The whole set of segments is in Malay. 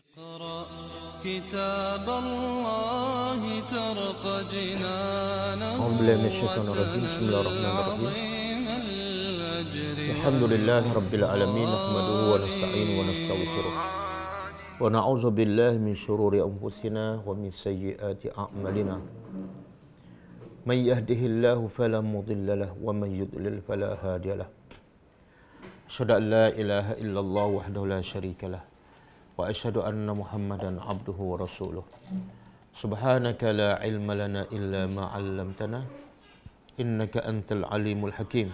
اقرأ كتاب الله ترقى جنانه أعوذ بالله من الشيطان الرجيم. بسم الله الرحمن الرحيم. الحمد لله رب العالمين، نحمده ونستعينه ونستغفره ونعوذ بالله من شرور أنفسنا ومن سيئات أعمالنا. من يهده الله فلا مضل له ومن يضلل فلا هادي له. أشهد أن لا إله إلا الله وحده لا شريك له وأشهد أن محمدا عبده ورسوله. سبحانك لا علم لنا إلا ما علمتنا إنك أنت العليم الحكيم.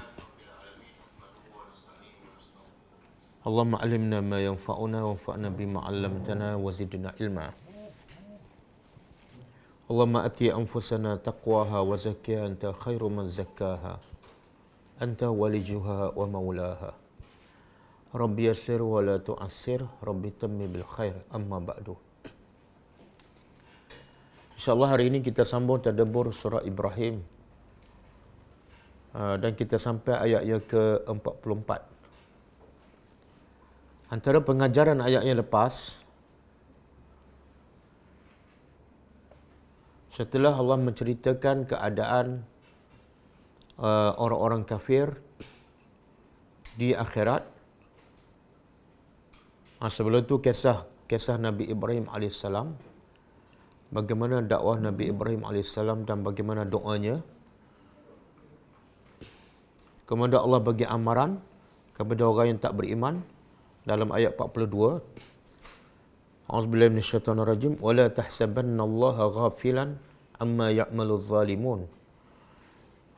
اللهم علمنا ما ينفعنا وانفعنا بما علمتنا وزدنا علما. اللهم أتي أنفسنا تقواها وزكيها أنت خير من زكاها أنت وليها ومولاها. Rabbi yassir wa la tu'assir, Rabbi tammi bil khair, amma ba'du. InsyaAllah hari ini kita sambung tadabbur surah Ibrahim. Dan kita sampai ayat yang ke-44. Antara pengajaran ayat yang lepas, setelah Allah menceritakan keadaan orang-orang kafir di akhirat, sebelum itu kisah Nabi Ibrahim AS, bagaimana dakwah Nabi Ibrahim AS dan bagaimana doanya. Kemudian Allah bagi amaran kepada orang yang tak beriman dalam ayat 42. A'udzubillahi minasyaitonirrajim. Wa la tahsabannallaha ghafilan amma ya'maluz zalimun.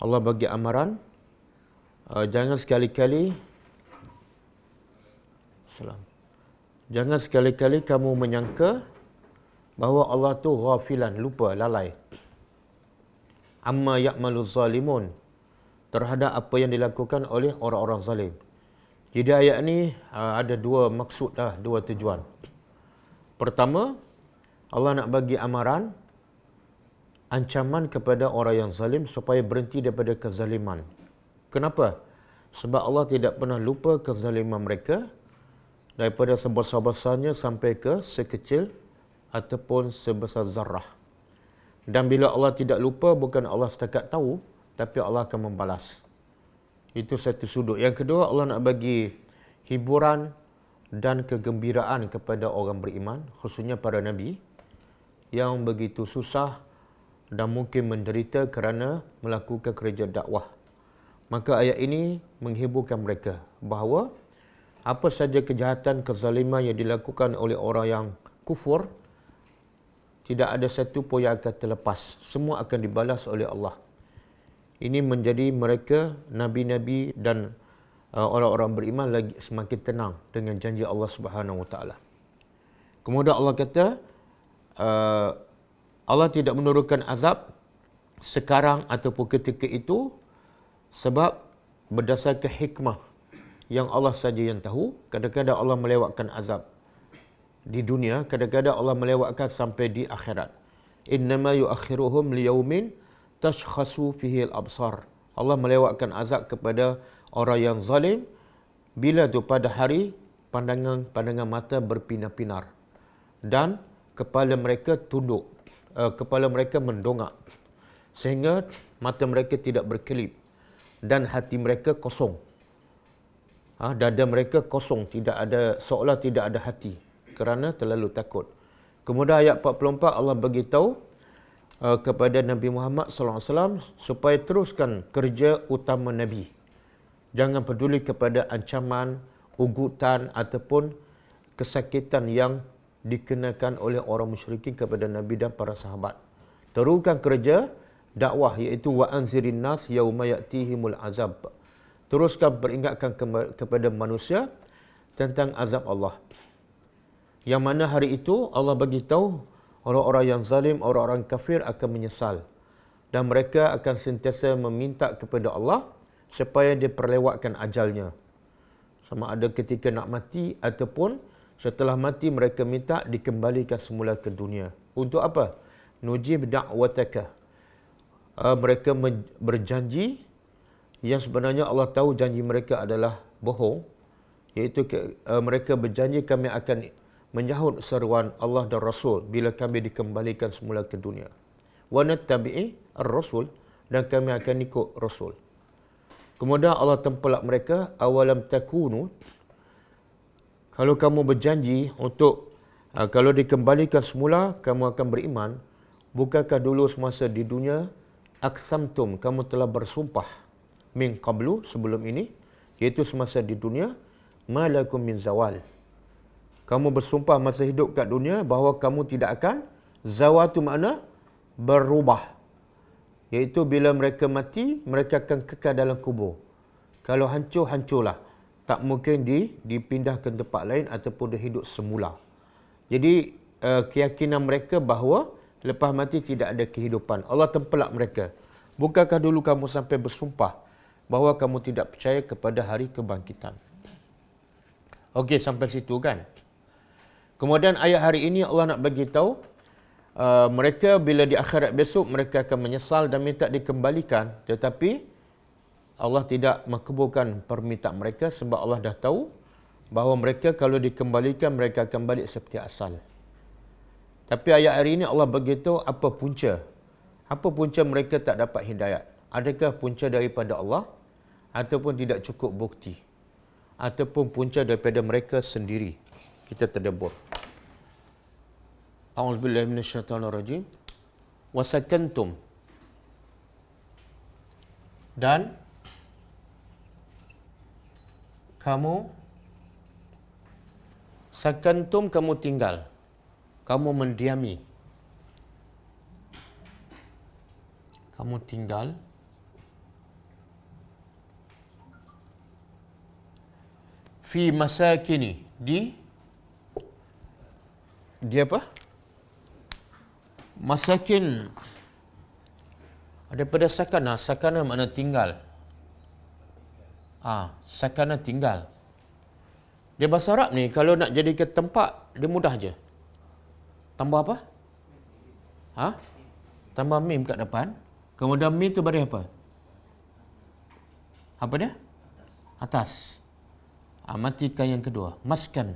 Allah bagi amaran, jangan sekali-kali kamu menyangka bahawa Allah tu ghafilan, lupa, lalai. Amma ya'maluz zalimun, terhadap apa yang dilakukan oleh orang-orang zalim. Jadi ayat ni ada dua maksud, dua tujuan. Pertama, Allah nak bagi amaran, ancaman kepada orang yang zalim supaya berhenti daripada kezaliman. Kenapa? Sebab Allah tidak pernah lupa kezaliman mereka, daripada sebesar-besarnya sampai ke sekecil ataupun sebesar zarrah. Dan bila Allah tidak lupa, bukan Allah setakat tahu, tapi Allah akan membalas. Itu satu sudut. Yang kedua, Allah nak bagi hiburan dan kegembiraan kepada orang beriman, khususnya para Nabi, yang begitu susah dan mungkin menderita kerana melakukan kerja dakwah. Maka ayat ini menghiburkan mereka bahawa apa saja kejahatan, kezaliman yang dilakukan oleh orang yang kufur, tidak ada satu pun yang akan terlepas. Semua akan dibalas oleh Allah. Ini menjadi mereka, Nabi-Nabi dan orang-orang beriman lagi semakin tenang dengan janji Allah Subhanahu Wa Taala. Kemudian Allah kata, Allah tidak menurunkan azab sekarang ataupun ketika itu sebab berdasarkan hikmah yang Allah saja yang tahu. Kadang-kadang Allah melewatkan azab di dunia, kadang-kadang Allah melewatkan sampai di akhirat. Innama yuakhiruhum liyaumin tashkhasu fihi al-absar. Allah melewatkan azab kepada orang yang zalim bila tu pada hari pandangan mata berpinar-pinar dan kepala mereka tunduk, kepala mereka mendongak sehingga mata mereka tidak berkelip dan hati mereka kosong. Dada mereka kosong, seolah tidak ada hati kerana terlalu takut. Kemudian ayat 44 Allah bagi tahu kepada Nabi Muhammad SAW supaya teruskan kerja utama Nabi. Jangan peduli kepada ancaman, ugutan ataupun kesakitan yang dikenakan oleh orang musyrikin kepada Nabi dan para sahabat. Teruskan kerja dakwah, iaitu wa anzirin nas yauma ya'tihimul azab. Teruskan peringatkan kepada manusia tentang azab Allah. Yang mana hari itu Allah bagi tahu orang-orang yang zalim, orang-orang kafir akan menyesal. Dan mereka akan sentiasa meminta kepada Allah supaya dia perlewatkan ajalnya. Sama ada ketika nak mati ataupun setelah mati mereka minta dikembalikan semula ke dunia. Untuk apa? Nujib da'wataka. Mereka berjanji yang sebenarnya Allah tahu janji mereka adalah bohong, iaitu mereka berjanji kami akan menyahut seruan Allah dan Rasul bila kami dikembalikan semula ke dunia. Wa nattabi'i ar-rasul, dan kami akan ikut Rasul. Kemudian Allah tempelak mereka, awalam takunu, kalau kamu berjanji untuk kalau dikembalikan semula kamu akan beriman, bukankah dulu semasa di dunia aksamtum, kamu telah bersumpah min qablu, sebelum ini, iaitu semasa di dunia, malakum min zawal. Kamu bersumpah masa hidup kat dunia bahawa kamu tidak akan, zawal tu makna berubah. Iaitu bila mereka mati, mereka akan kekal dalam kubur. Kalau hancur, hancurlah. Tak mungkin dipindah ke tempat lain ataupun dia hidup semula. Jadi keyakinan mereka bahawa lepas mati tidak ada kehidupan. Allah tempelak mereka. Bukankah dulu kamu sampai bersumpah bahawa kamu tidak percaya kepada hari kebangkitan? Okey, sampai situ kan. Kemudian ayat hari ini Allah nak bagi tahu mereka bila di akhirat besok mereka akan menyesal dan minta dikembalikan, tetapi Allah tidak makbulkan permintaan mereka sebab Allah dah tahu bahawa mereka kalau dikembalikan mereka akan balik seperti asal. Tapi ayat hari ini Allah beritahu apa punca. Apa punca mereka tak dapat hidayat? Adakah punca daripada Allah ataupun tidak cukup bukti? Ataupun punca daripada mereka sendiri? Kita tadabbur. A'udzubillahi minasyaitonirrajim. Wasakantum, dan kamu, sakantum kamu tinggal, kamu mendiami, kamu tinggal fi masakini, di apa? Masakin daripada sakana. Sakana makna tinggal. Sakana tinggal. Dia bahasa Arab ni kalau nak jadi ke tempat dia mudah je. Tambah apa? Tambah mim kat depan. Kemudian mim tu baris apa? Apa dia? Atas. Matikan yang kedua. Maskan.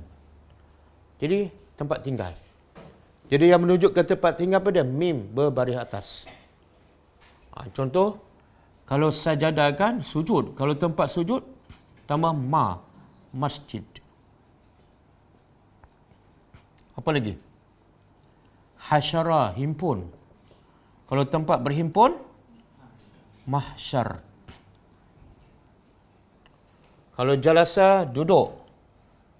Jadi tempat tinggal. Jadi yang menunjuk ke tempat tinggal apa dia? Mim berbaris atas. Contoh, kalau sajadah kan sujud. Kalau tempat sujud, tambah masjid. Apa lagi? Hasyara, himpun. Kalau tempat berhimpun, mahsyar. Kalau jalasa, duduk.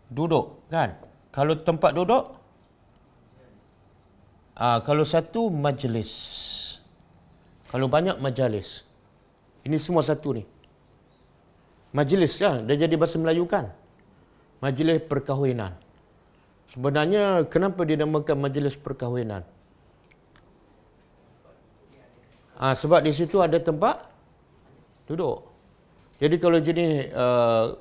Duduk, kan? Kalau tempat duduk, kalau satu, majlis. Kalau banyak, majalis. Ini semua satu ni. Majlis kan? Dah jadi bahasa Melayu kan? Majlis perkahwinan. Sebenarnya, kenapa dinamakan majlis perkahwinan? Sebab di situ ada tempat duduk. Jadi kalau jenis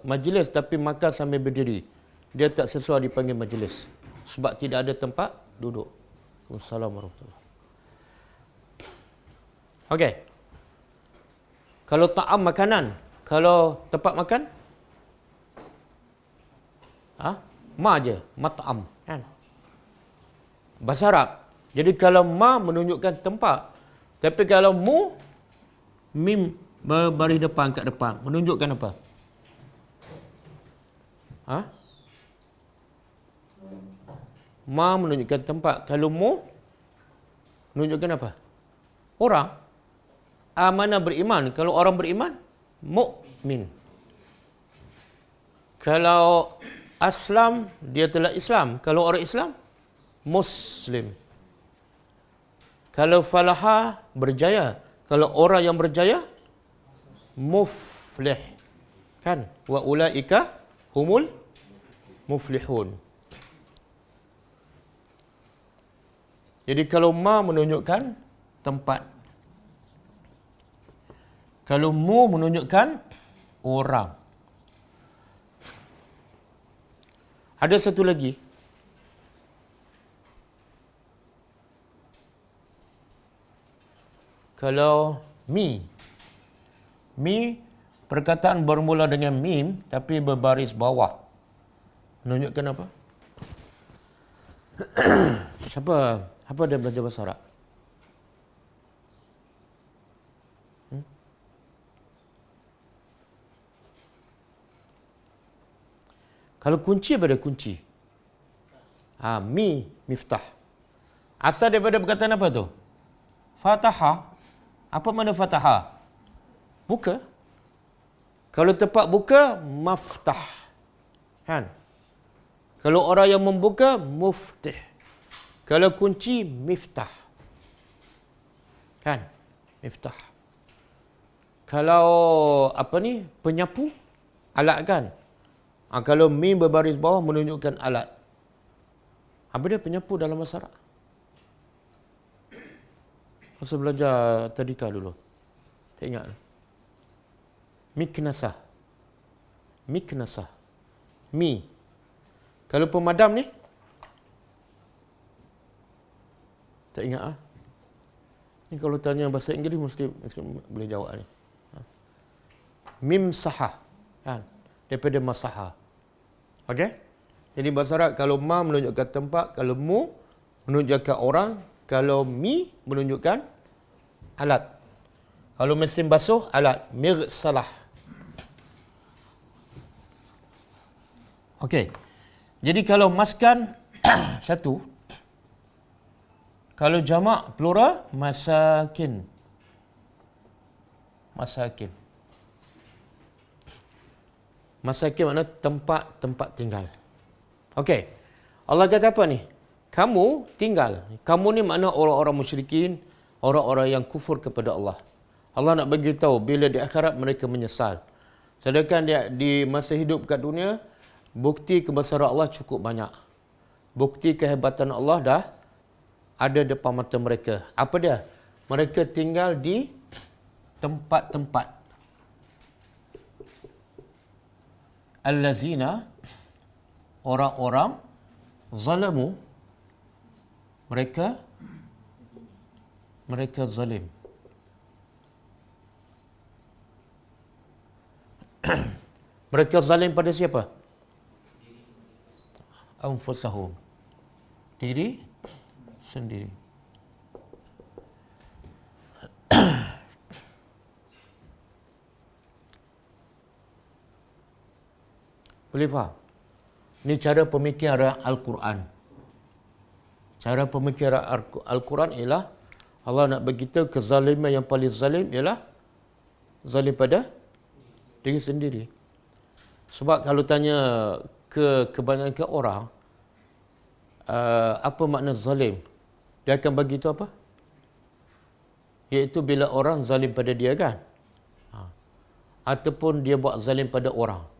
majlis tapi makan sambil berdiri, dia tak sesuai dipanggil majlis. Sebab tidak ada tempat duduk. Wassalamualaikum warahmatullahi wabarakatuh. Okey. Kalau ta'am makanan, kalau tempat makan, ma je, mat'am, kan? Bahasa Arab. Jadi kalau ma menunjukkan tempat, tapi kalau mu, mim berbaris depan kat depan, menunjukkan apa? Ma menunjukkan tempat. Kalau mu menunjukkan apa? Orang. Mana beriman. Kalau orang beriman, mukmin. Kalau aslam, dia telah Islam. Kalau orang Islam, muslim. Kalau falaha, berjaya. Kalau orang yang berjaya, muflih. Kan? Wa ulaika humul muflihun. Jadi kalau ma menunjukkan tempat. Kalau mu menunjukkan orang. Ada satu lagi. Kalau mi. Mi, perkataan bermula dengan mim tapi berbaris bawah. Menunjukkan apa? Apa dia belajar bahasa Arab? Kalau kunci pada kunci. Miftah. Asal daripada perkataan apa tu? Fataha. Apa makna fataha? Buka. Kalau tempat buka, maftah. Kan? Kalau orang yang membuka, muftih. Kalau kunci, miftah. Kan? Miftah. Kalau penyapu, alat kan? Kalau mim berbaris bawah menunjukkan alat. Apa dia penyapu dalam bahasa Arab? Masa belajar tadika dulu. Tak ingat. Miknasah. Miknasah. Mi. Kalau pemadam ni? Tak ingat Ni kalau tanya bahasa Inggeris mesti boleh jawab ni. Mim sahah. Kan? Daripada masaha. Okey? Jadi bahasa Arab kalau ma menunjukkan tempat, kalau mu menunjukkan orang, kalau mi menunjukkan alat. Kalau mesin basuh, alat. Mirsalah. Okey. Jadi kalau maskan satu. Kalau jamak plural, masakin. Masakin. Masakin makna tempat-tempat tinggal. Okey. Allah kata apa ni? Kamu tinggal. Kamu ni makna orang-orang musyrikin, orang-orang yang kufur kepada Allah. Allah nak bagi tahu bila di akhirat mereka menyesal. Sedangkan dia di masa hidup kat dunia, bukti kebesaran Allah cukup banyak. Bukti kehebatan Allah dah ada depan mata mereka. Apa dia? Mereka tinggal di tempat-tempat. Allazina, orang-orang zalamu, mereka zalim. Mereka zalim pada siapa? Anfusahum. Diri sendiri. Boleh faham? Ini cara pemikiran Al-Quran. Cara pemikiran Al-Quran ialah Allah nak beritahu kezaliman yang paling zalim ialah zalim pada diri sendiri. Sebab kalau tanya ke kebanyakan orang, apa makna zalim? Dia akan bagi tahu apa? Iaitu bila orang zalim pada dia kan? Ataupun dia buat zalim pada orang.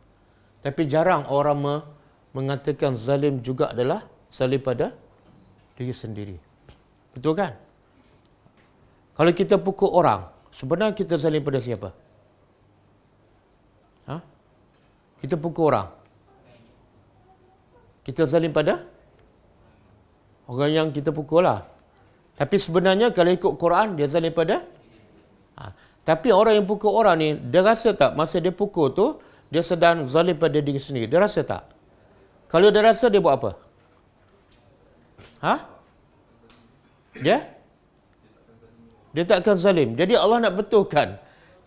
Tapi jarang orang mengatakan zalim juga adalah zalim pada diri sendiri. Betul kan? Kalau kita pukul orang, sebenarnya kita zalim pada siapa? Kita pukul orang. Kita zalim pada orang yang kita pukul lah. Tapi sebenarnya kalau ikut Quran, dia zalim pada tapi orang yang pukul orang ni, dia rasa tak masa dia pukul tu, dia sedang zalim pada diri sendiri? Dia rasa tak? Kalau dia rasa, dia buat apa? Dia tak akan zalim. Jadi Allah nak betulkan.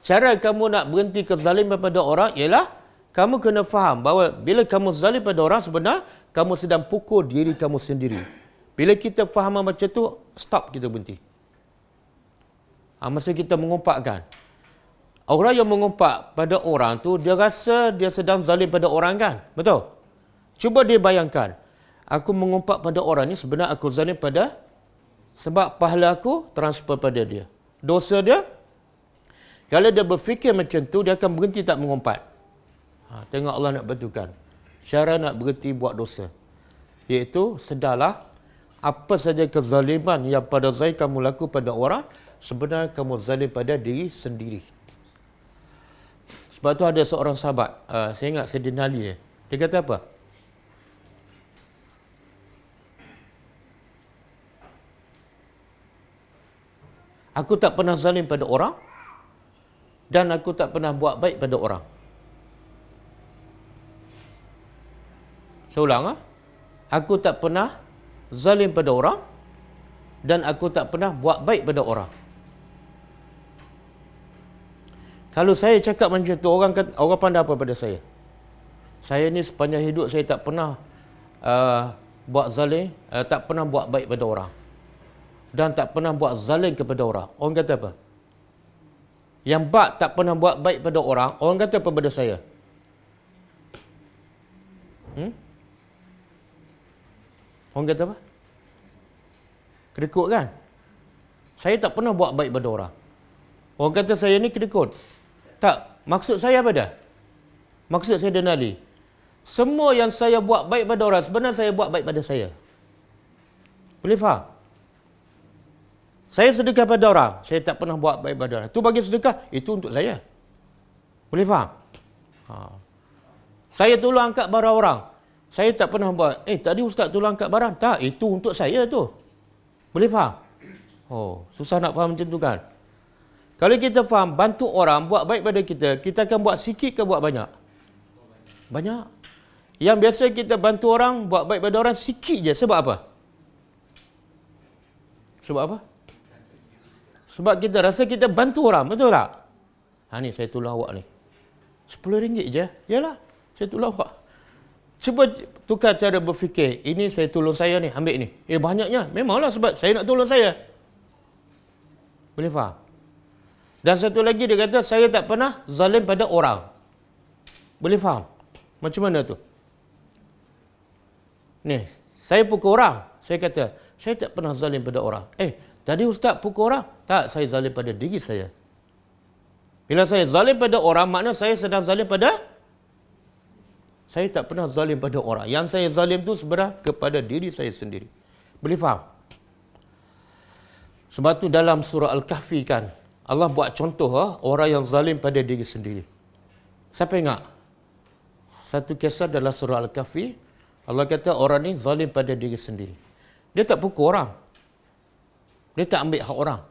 Cara kamu nak berhenti kezaliman pada orang ialah kamu kena faham bahawa bila kamu zalim pada orang, sebenarnya kamu sedang pukul diri kamu sendiri. Bila kita faham macam tu, stop, kita berhenti. Masa kita mengumpatkan. Orang yang mengumpat pada orang tu, dia rasa dia sedang zalim pada orang kan? Betul? Cuba dia bayangkan. Aku mengumpat pada orang ni, sebenarnya aku zalim pada sebab pahala aku transfer pada dia. Dosa dia, kalau dia berfikir macam tu, dia akan berhenti tak mengumpat. Tengok Allah nak betulkan. Cara nak berhenti buat dosa. Iaitu, sedarlah apa saja kezaliman yang pada zahir kamu laku pada orang, sebenarnya kamu zalim pada diri sendiri. Sebab tu ada seorang sahabat, saya ingat Sayyidina Ali, dia kata apa? Aku tak pernah zalim pada orang dan aku tak pernah buat baik pada orang. Saya ulang, aku tak pernah zalim pada orang dan aku tak pernah buat baik pada orang. Kalau saya cakap macam tu, orang pandang apa pada saya? Saya ni sepanjang hidup saya tak pernah buat zalim, tak pernah buat baik pada orang. Dan tak pernah buat zalim kepada orang. Orang kata apa? Yang tak pernah buat baik pada orang kata apa pada saya? Orang kata apa? Kedekut kan? Saya tak pernah buat baik pada orang. Orang kata saya ni kedekut. Tak, maksud saya apa dah? Maksud saya Denali. Semua yang saya buat baik pada orang, sebenarnya saya buat baik pada saya. Boleh faham? Saya sedekah pada orang, saya tak pernah buat baik pada orang. Itu bagi sedekah, itu untuk saya. Boleh faham? Saya tolong angkat barang orang, saya tak pernah buat, tadi ustaz tolong angkat barang. Tak, itu untuk saya tu. Boleh faham? Susah nak faham macam tu kan? Kalau kita faham, bantu orang, buat baik pada kita akan buat sikit ke buat banyak? Banyak. Yang biasa kita bantu orang, buat baik pada orang sikit je. Sebab apa? Sebab apa? Sebab kita rasa kita bantu orang, betul tak? Ni saya tolong awak ni. RM10 je. Yalah, saya tolong awak. Cuba tukar cara berfikir. Ini saya tolong saya ni, ambil ni. Banyaknya. Memanglah sebab saya nak tolong saya. Boleh faham? Dan satu lagi dia kata, saya tak pernah zalim pada orang. Boleh faham? Macam mana tu? Ni, saya pukul orang. Saya kata, saya tak pernah zalim pada orang. Tadi ustaz pukul orang? Tak, saya zalim pada diri saya. Bila saya zalim pada orang, makna saya sedang zalim pada... Saya tak pernah zalim pada orang. Yang saya zalim tu sebenarnya kepada diri saya sendiri. Boleh faham? Sebab tu dalam surah Al-Kahfi kan, Allah buat contoh orang yang zalim pada diri sendiri. Siapa ingat? Satu kisah dalam surah Al-Kahfi, Allah kata orang ni zalim pada diri sendiri. Dia tak pukul orang. Dia tak ambil hak orang.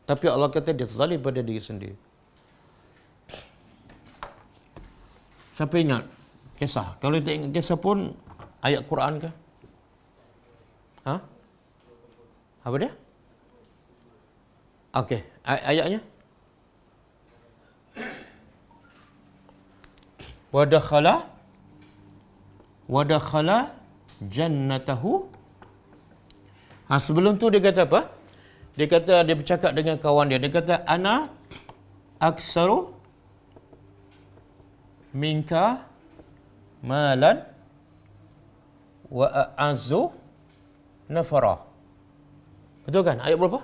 Tapi Allah kata dia zalim pada diri sendiri. Siapa ingat kisah? Kalau tak ingat kisah pun, ayat Quran ke? Apa dia? Okey, ayatnya. Wadakhala jannatahu. Sebelum tu dia kata apa? Dia kata, dia bercakap dengan kawan dia. Dia kata, ana aksaru minka malan wa a'azzu nafara. Betul kan? Ayat berapa?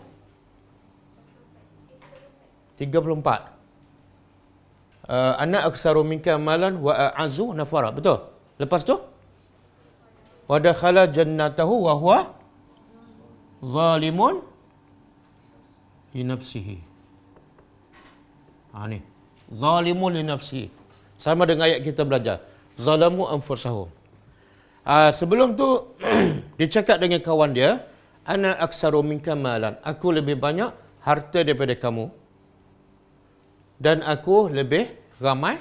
34. Ana aksaru minka malan wa a'azzu nafara. Betul? Lepas tu? Wa dakhala jannatahu wa huwa zalimun li nafsihi. Ni. Zalimun li nafsihi. Sama dengan ayat kita belajar. Zalamu anfusahum. Sebelum tu dia cakap dengan kawan dia, ana aksaru minka malan. Aku lebih banyak harta daripada kamu. Dan aku lebih ramai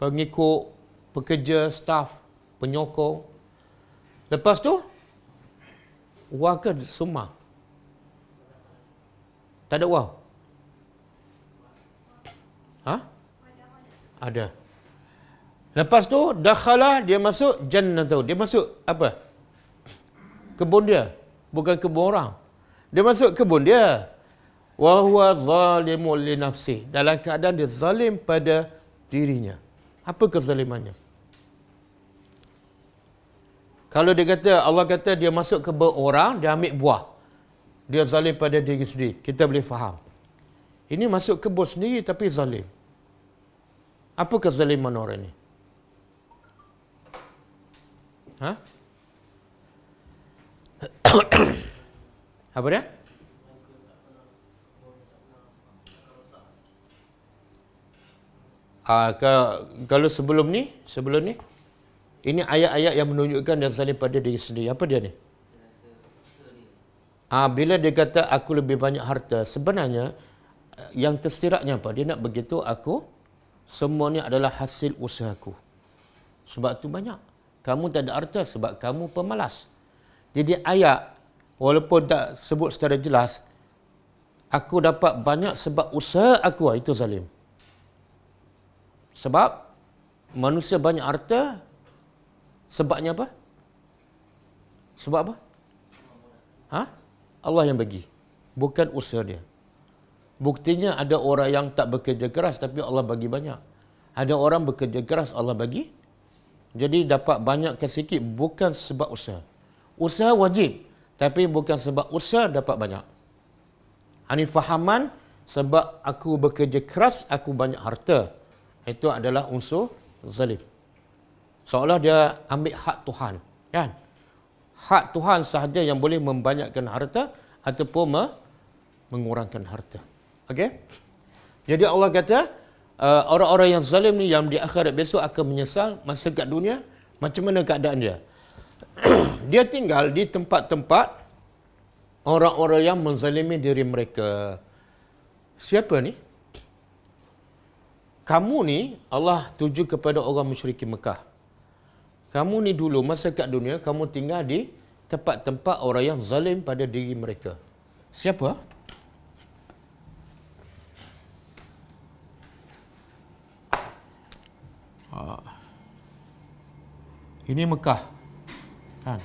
pengikut, pekerja, staf, penyokong. Lepas tu, wah ke semua? Tak ada wah? Ada. Lepas tu, dakhala, dia masuk jannatu. Dia masuk apa? Kebun dia. Bukan kebun orang. Dia masuk kebun dia. Wa huwa zalimun li nafsi. Dalam keadaan dia zalim pada dirinya. Apa kezalimannya? Kalau dia kata, Allah kata dia masuk kebun orang, dia ambil buah. Dia zalim pada diri sendiri. Kita boleh faham. Ini masuk kebun sendiri tapi zalim. Apa kezaliman orang ini? Apa dia? Kalau sebelum ni, ini ayat-ayat yang menunjukkan dia zalim pada diri sendiri. Apa dia ni? Bila dia kata aku lebih banyak harta, sebenarnya yang tersiratnya apa? Dia nak begitu aku, semuanya adalah hasil usahaku. Sebab tu banyak. Kamu tak ada harta sebab kamu pemalas. Jadi ayat, walaupun tak sebut secara jelas, aku dapat banyak sebab usaha aku, itu zalim. Sebab manusia banyak harta, sebabnya apa? Sebab apa? Allah yang bagi, bukan usaha dia. Buktinya ada orang yang tak bekerja keras tapi Allah bagi banyak. Ada orang bekerja keras, Allah bagi. Jadi dapat banyak ke sikit bukan sebab usaha. Usaha wajib, tapi bukan sebab usaha dapat banyak. Ini fahaman sebab aku bekerja keras, aku banyak harta. Itu adalah unsur zalim. Seolah dia ambil hak Tuhan. Kan? Hak Tuhan sahaja yang boleh membanyakkan harta ataupun mengurangkan harta. Okey? Jadi Allah kata, orang-orang yang zalim ni yang di akhirat besok akan menyesal masa kat dunia. Macam mana keadaan dia? Dia tinggal di tempat-tempat orang-orang yang menzalimi diri mereka. Siapa ni? Kamu ni Allah tuju kepada orang musyrikin Mekah. Kamu ni dulu masa kat dunia, kamu tinggal di tempat-tempat orang yang zalim pada diri mereka. Siapa? Ini Mekah. Kan?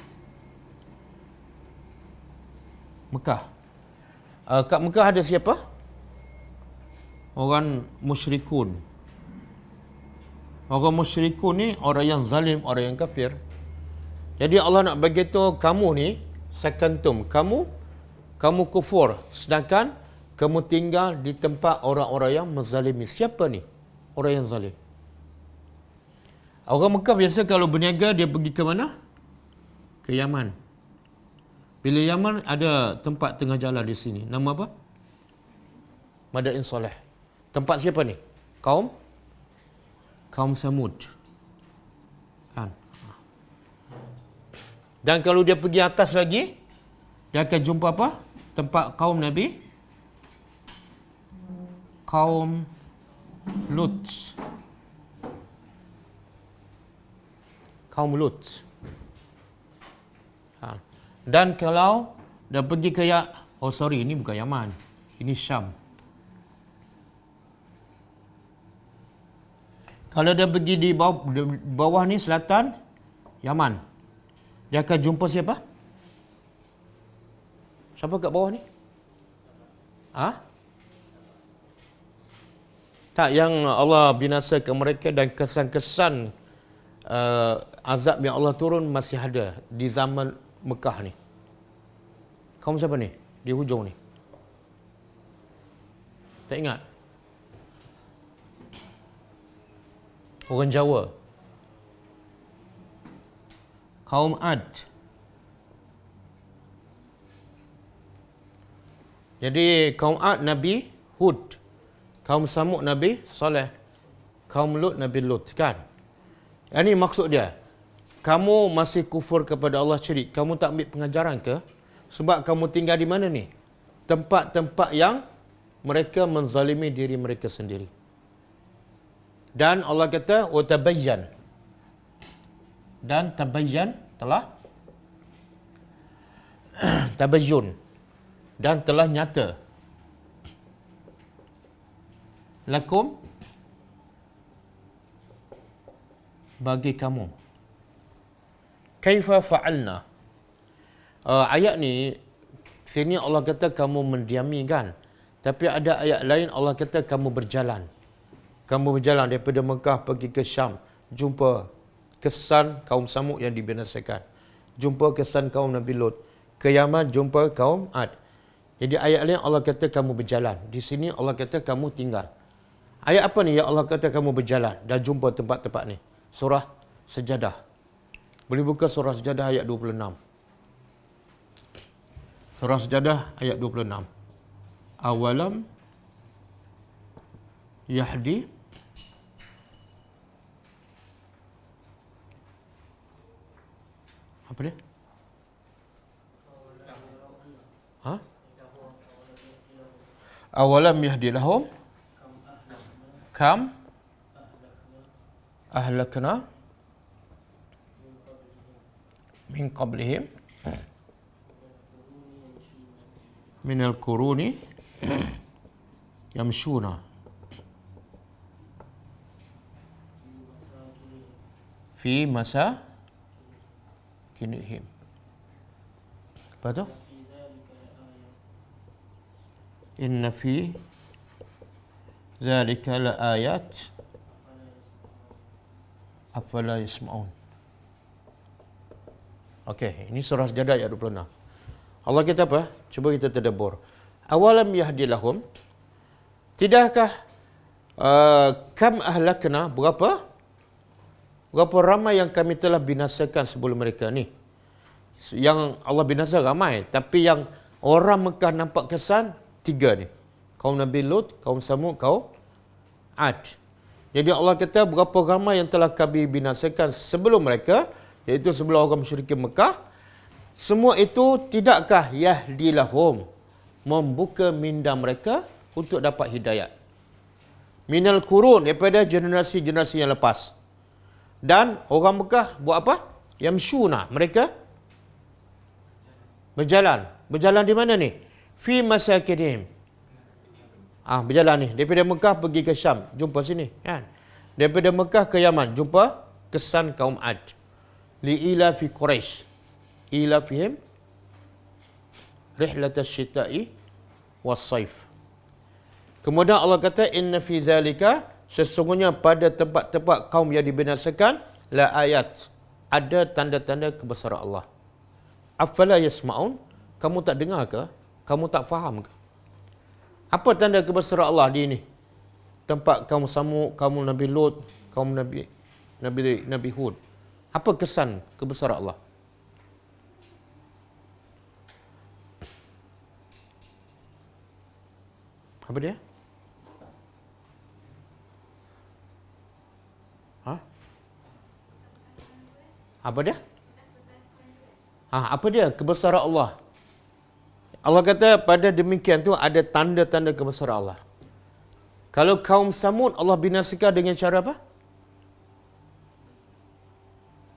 Mekah. Kat Mekah ada siapa? Orang musyrikun. Orang musyrikun ni orang yang zalim, orang yang kafir. Jadi Allah nak bagi tahu kamu ni sakantum, kamu kufur, sedangkan kamu tinggal di tempat orang-orang yang menzalimi. Siapa ni? Orang yang zalim. Orang Mekah biasa kalau berniaga dia pergi ke mana? Ke Yaman. Bila Yaman ada tempat tengah jalan di sini. Nama apa? Madain Soleh. Tempat siapa ni? Kaum Samud. Kan? Dan kalau dia pergi atas lagi, dia akan jumpa apa? Tempat kaum Nabi. Kaum Lut. Kaum Lut. Dan kalau dia pergi ke ini bukan Yaman. Ini Syam. Kalau dia pergi di bawah ni selatan, Yaman. Dia akan jumpa siapa? Siapa kat bawah ni? Tak, yang Allah binasakan mereka dan kesan-kesan azab yang Allah turun masih ada di zaman Mekah ni. Kaum siapa ni? Di hujung ni. Tak ingat? Orang Jawa. Kaum Ad. Jadi kaum Ad Nabi Hud. Kaum Samud Nabi Saleh. Kaum Lut Nabi Lut, kan? Ini maksud dia. Kamu masih kufur kepada Allah syirik. Kamu tak ambil pengajaran ke? Sebab kamu tinggal di mana ni? Tempat-tempat yang mereka menzalimi diri mereka sendiri. Dan Allah kata, وَتَبَيَّنْ. Dan tabayyan telah tabayyun. Dan telah nyata. Lakum, bagi kamu. Kaifa fa'alna. Ayat ni, sini Allah kata kamu mendiami, kan? Tapi ada ayat lain Allah kata kamu berjalan. Kamu berjalan daripada Mekah pergi ke Syam. Jumpa kesan kaum Samud yang dibinasakan. Jumpa kesan kaum Nabi Lut. Ke Yaman jumpa kaum Ad. Jadi ayat lain Allah kata kamu berjalan. Di sini Allah kata kamu tinggal. Ayat apa ni yang Allah kata kamu berjalan dan jumpa tempat-tempat ni? Surah Sejadah. Boleh buka surah Sejadah ayat 26. Surah Sejadah ayat 26. Awalam yahdi apa dia? Awalam yahdi lahum kam ahlakna min qablihim minal quruni yamshuna fi masa kinihim. Apa tu? Inna fi zalika la ayat afala yasma'un. Okey, ini surah Sajdah ayat 26. Allah kata apa? Cuba kita tadabbur. Awalam yahdilahum, tidakkah kam ahlakna, berapa ramai yang kami telah binasakan sebelum mereka ni. Yang Allah binasa ramai, tapi yang orang Mekah nampak kesan 3 ni. Kaum Nabi Lut, kaum Samud, kaum Ad. Jadi Allah kata berapa ramai yang telah kami binasakan sebelum mereka, iaitu sebelum orang musyrikin Mekah. Semua itu tidakkah yahdilahum, membuka minda mereka untuk dapat hidayat. Minal qurun, daripada generasi-generasi yang lepas. Dan orang Mekah buat apa? Yamshuna, mereka berjalan. Berjalan di mana ni? Fi masakinihim. Berjalan ni. Daripada Mekah pergi ke Syam, jumpa sini. Kan? Daripada Mekah ke Yaman, jumpa kesan kaum Ad. Li'ila fi Quraisy. Ila fihim rihlatas syita'i was-saif. Kemudian Allah kata, inna fi zalika, sesungguhnya pada tempat-tempat kaum yang dibinasakan, la ayat, ada tanda-tanda kebesaran Allah. Afala yasma'un, kamu tak dengar ke? Kamu tak faham ke? Apa tanda kebesaran Allah di ini? Tempat kaum Samud, kaum Nabi Lut, kaum Nabi Hud. Apa kesan kebesaran Allah? Apa dia? Apa dia? Apa dia kebesaran Allah? Allah kata pada demikian tu ada tanda-tanda kebesaran Allah. Kalau kaum Samud Allah binasakan dengan cara apa?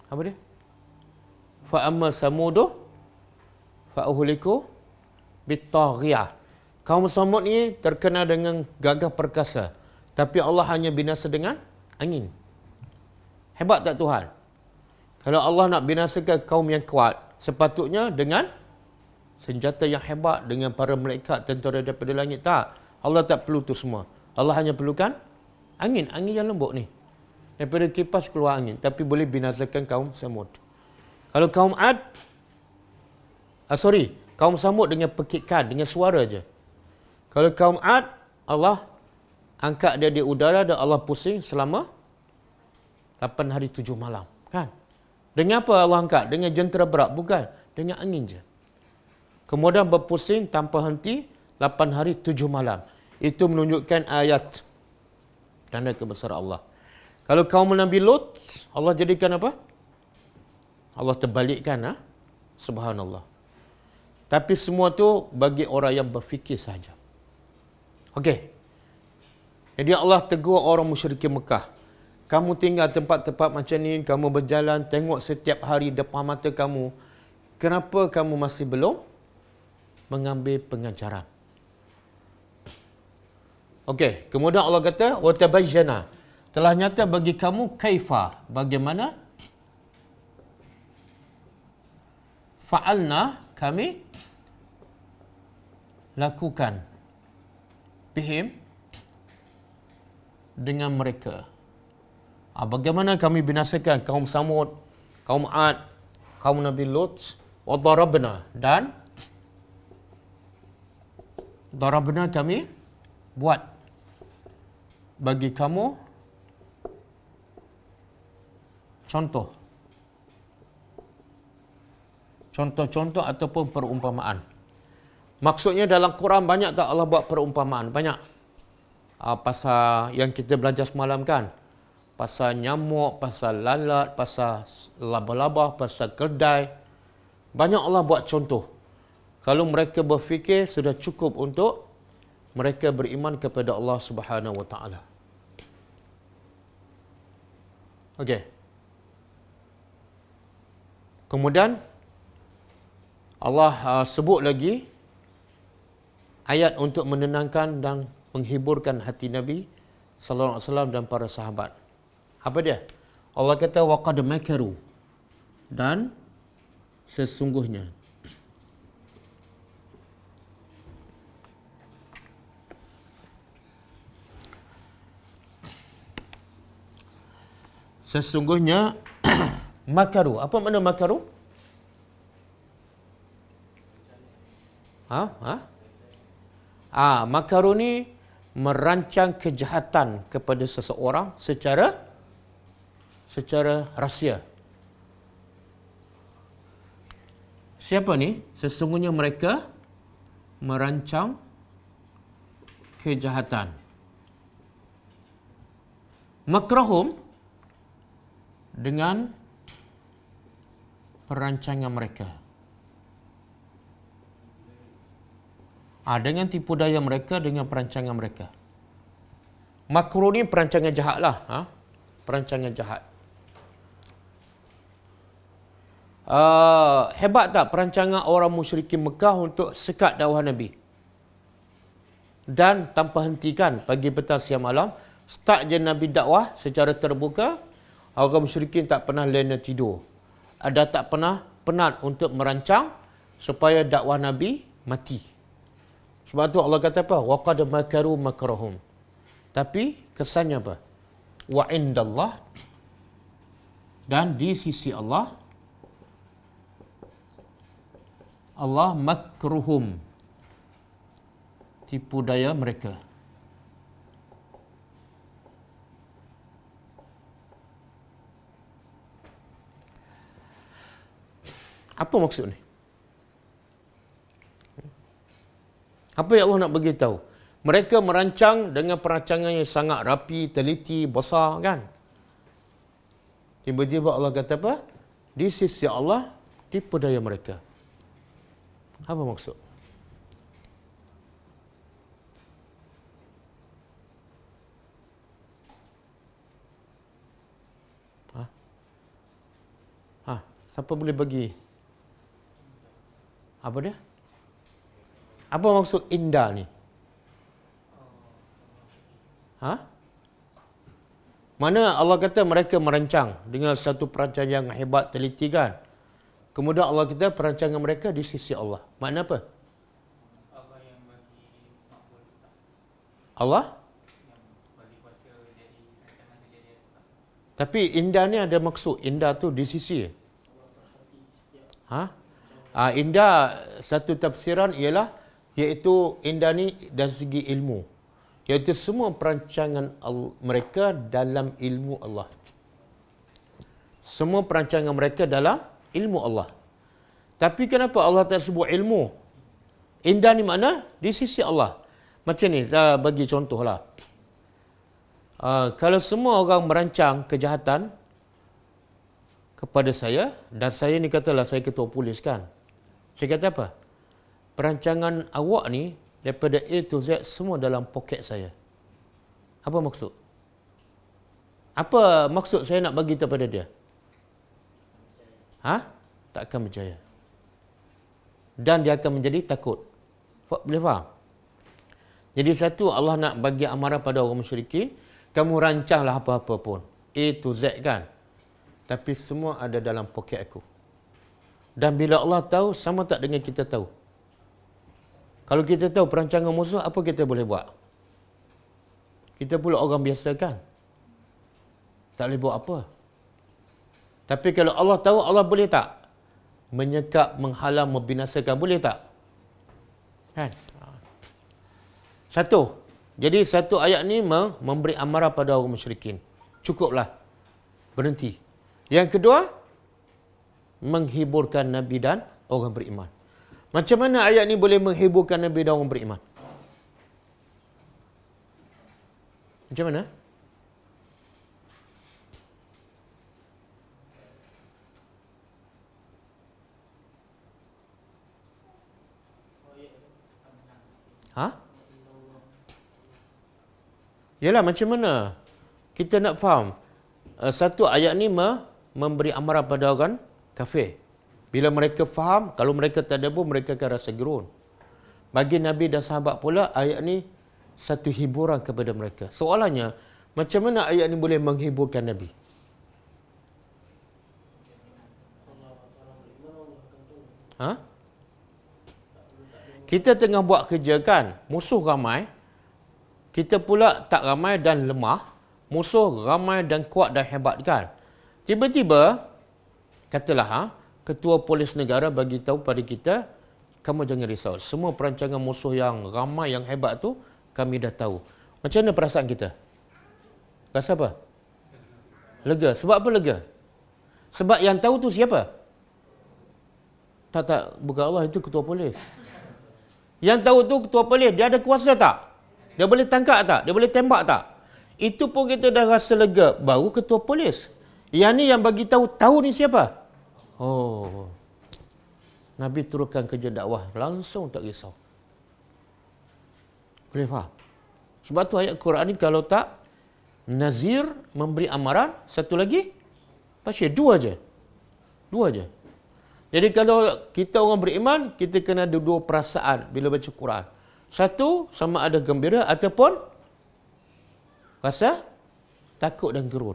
Apa dia? Fa amma samudu fa uhliku bitaghiyah. Kaum Samud ni terkenal dengan gagah perkasa, tapi Allah hanya binasa dengan angin. Hebat tak Tuhan? Kalau Allah nak binasakan kaum yang kuat, sepatutnya dengan senjata yang hebat, dengan para malaikat, tentera daripada langit. Tak. Allah tak perlu tu semua. Allah hanya perlukan angin. Angin yang lembut ni. Daripada kipas keluar angin. Tapi boleh binasakan kaum Samud. Kalau kaum Ad, kaum Samud dengan pekikan, dengan suara je. Kalau kaum Ad, Allah angkat dia di udara dan Allah pusing selama 8 hari 7 malam. Kan? Dengan apa Allah angkat? Dengan jentera berat? Bukan. Dengan angin je. Kemudian berpusing tanpa henti 8 hari 7 malam. Itu menunjukkan ayat tanda kebesaran Allah. Kalau kaum Nabi Lut, Allah jadikan apa? Allah terbalikkan. Subhanallah. Tapi semua tu bagi orang yang berfikir sahaja. Okey. Jadi Allah tegur orang musyrikin Mekah. Kamu tinggal tempat-tempat macam ni, kamu berjalan, tengok setiap hari depan mata kamu. Kenapa kamu masih belum mengambil pengajaran? Okey, kemudian Allah kata, wa tabayyana, telah nyata bagi kamu kaifa, bagaimana fa'alna, kami lakukan bihim, dengan mereka. Bagaimana kami binasakan kaum Samud, kaum Ad, kaum Nabi Lut, wa darabna, dan darabna kami buat bagi kamu contoh-contoh ataupun perumpamaan. Maksudnya dalam Quran banyak tak Allah buat perumpamaan? Banyak. Pasal yang kita belajar semalam kan, pasal nyamuk, pasal lalat, pasal laba-laba, pasal keldai. Banyak Allah buat contoh. Kalau mereka berfikir sudah cukup untuk mereka beriman kepada Allah Subhanahu Wa Taala. Okey. Kemudian Allah sebut lagi ayat untuk menenangkan dan menghiburkan hati Nabi sallallahu alaihi wasallam dan para sahabat. Apa dia? Allah kata waqad makaru, dan sesungguhnya makaru. Apa makna makaru? Makaru ni merancang kejahatan kepada seseorang secara rahsia. Siapa ni? Sesungguhnya mereka merancang kejahatan. Makrahum dengan perancangan mereka. Dengan tipu daya mereka, dengan perancangan mereka. Makruh ni perancangan jahat lah. Perancangan jahat. Hebat tak perancangan orang musyrikin Mekah untuk sekat dakwah Nabi? Dan tanpa hentikan pagi, petang, siang, malam. Start je Nabi dakwah secara terbuka. Orang musyrikin tak pernah lena tidur. Ada tak pernah penat untuk merancang supaya dakwah Nabi mati. Sebab tu Allah kata apa? Waqad makaru makrahum. Tapi kesannya apa? Wa indallah, dan di sisi Allah, Allah makruhum, tipu daya mereka. Apa maksud ni? Apa yang Allah nak bagi tahu? Mereka merancang dengan perancangan yang sangat rapi, teliti, besar kan? Tiba-tiba Allah kata apa? Di sisi Allah, tipu daya mereka. Apa maksud? Siapa boleh bagi? Apa dia? Apa maksud indah ni? Mana Allah kata mereka merancang dengan satu perancangan yang hebat, teliti kan? Kemudian Allah kata perancangan mereka di sisi Allah. Makna apa? Allah yang bagi makbul tak? Allah? Yang bagi kuasa jadi rancangan tu jadi tak? Tapi indah ni ada maksud. Indah tu di sisi. Indah, satu tafsiran ialah iaitu indah ni dari segi ilmu. Iaitu semua perancangan mereka dalam ilmu Allah. Semua perancangan mereka dalam ilmu Allah. Tapi kenapa Allah tak sebut ilmu? Indah ni makna di sisi Allah. Macam ni, saya bagi contohlah. Kalau semua orang merancang kejahatan kepada saya, dan saya ni katalah saya ketua polis kan. Saya kata apa? Perancangan awak ni daripada A to Z semua dalam poket saya. Apa maksud? Apa maksud saya nak bagi kepada dia? Tak akan berjaya. Dan dia akan menjadi takut. Boleh faham? Jadi satu, Allah nak bagi amaran pada orang musyrikin, kamu rancanglah apa-apa pun. A to Z kan? Tapi semua ada dalam poket aku. Dan bila Allah tahu, sama tak dengan kita tahu? Kalau kita tahu perancangan musuh, apa kita boleh buat? Kita pula orang biasa kan? Tak boleh buat apa. Tapi kalau Allah tahu, Allah boleh tak menyekap, menghalang, membinasakan? Boleh tak? Kan? Satu. Jadi satu ayat ni memberi amaran pada orang musyrikin. Cukuplah. Berhenti. Yang kedua, menghiburkan Nabi dan orang beriman. Macam mana ayat ni boleh menghiburkan Nabi dan orang beriman? Macam mana? Yalah, macam mana? Kita nak faham. Satu ayat ni memberi amaran pada orang kafir. Bila mereka faham, kalau mereka tadabbur, mereka akan rasa gerun. Bagi Nabi dan sahabat pula, ayat ni satu hiburan kepada mereka. Soalannya, macam mana ayat ni boleh menghiburkan Nabi? Ha? Kita tengah buat kerja kan, musuh ramai, kita pula tak ramai dan lemah, musuh ramai dan kuat dan hebat kan. Tiba-tiba, katalah ketua polis negara bagi tahu pada kita, kamu jangan risau, semua perancangan musuh yang ramai, yang hebat tu, kami dah tahu. Macam mana perasaan kita? Rasa apa? Lega. Sebab apa lega? Sebab yang tahu tu siapa? Tak, bukan Allah, itu ketua polis. Yang tahu tu ketua polis, dia ada kuasa tak? Dia boleh tangkap tak? Dia boleh tembak tak? Itu pun kita dah rasa lega. Baru ketua polis. Yang ni yang bagi tahu ni siapa? Oh, Nabi turunkan kerja dakwah, langsung tak risau. Boleh faham? Sebab tu ayat Quran ni kalau tak, Nazir memberi amaran, satu lagi, Bashir. Dua je. Jadi kalau kita orang beriman, kita kena ada dua perasaan bila baca Quran. Satu, sama ada gembira ataupun rasa takut dan gerun.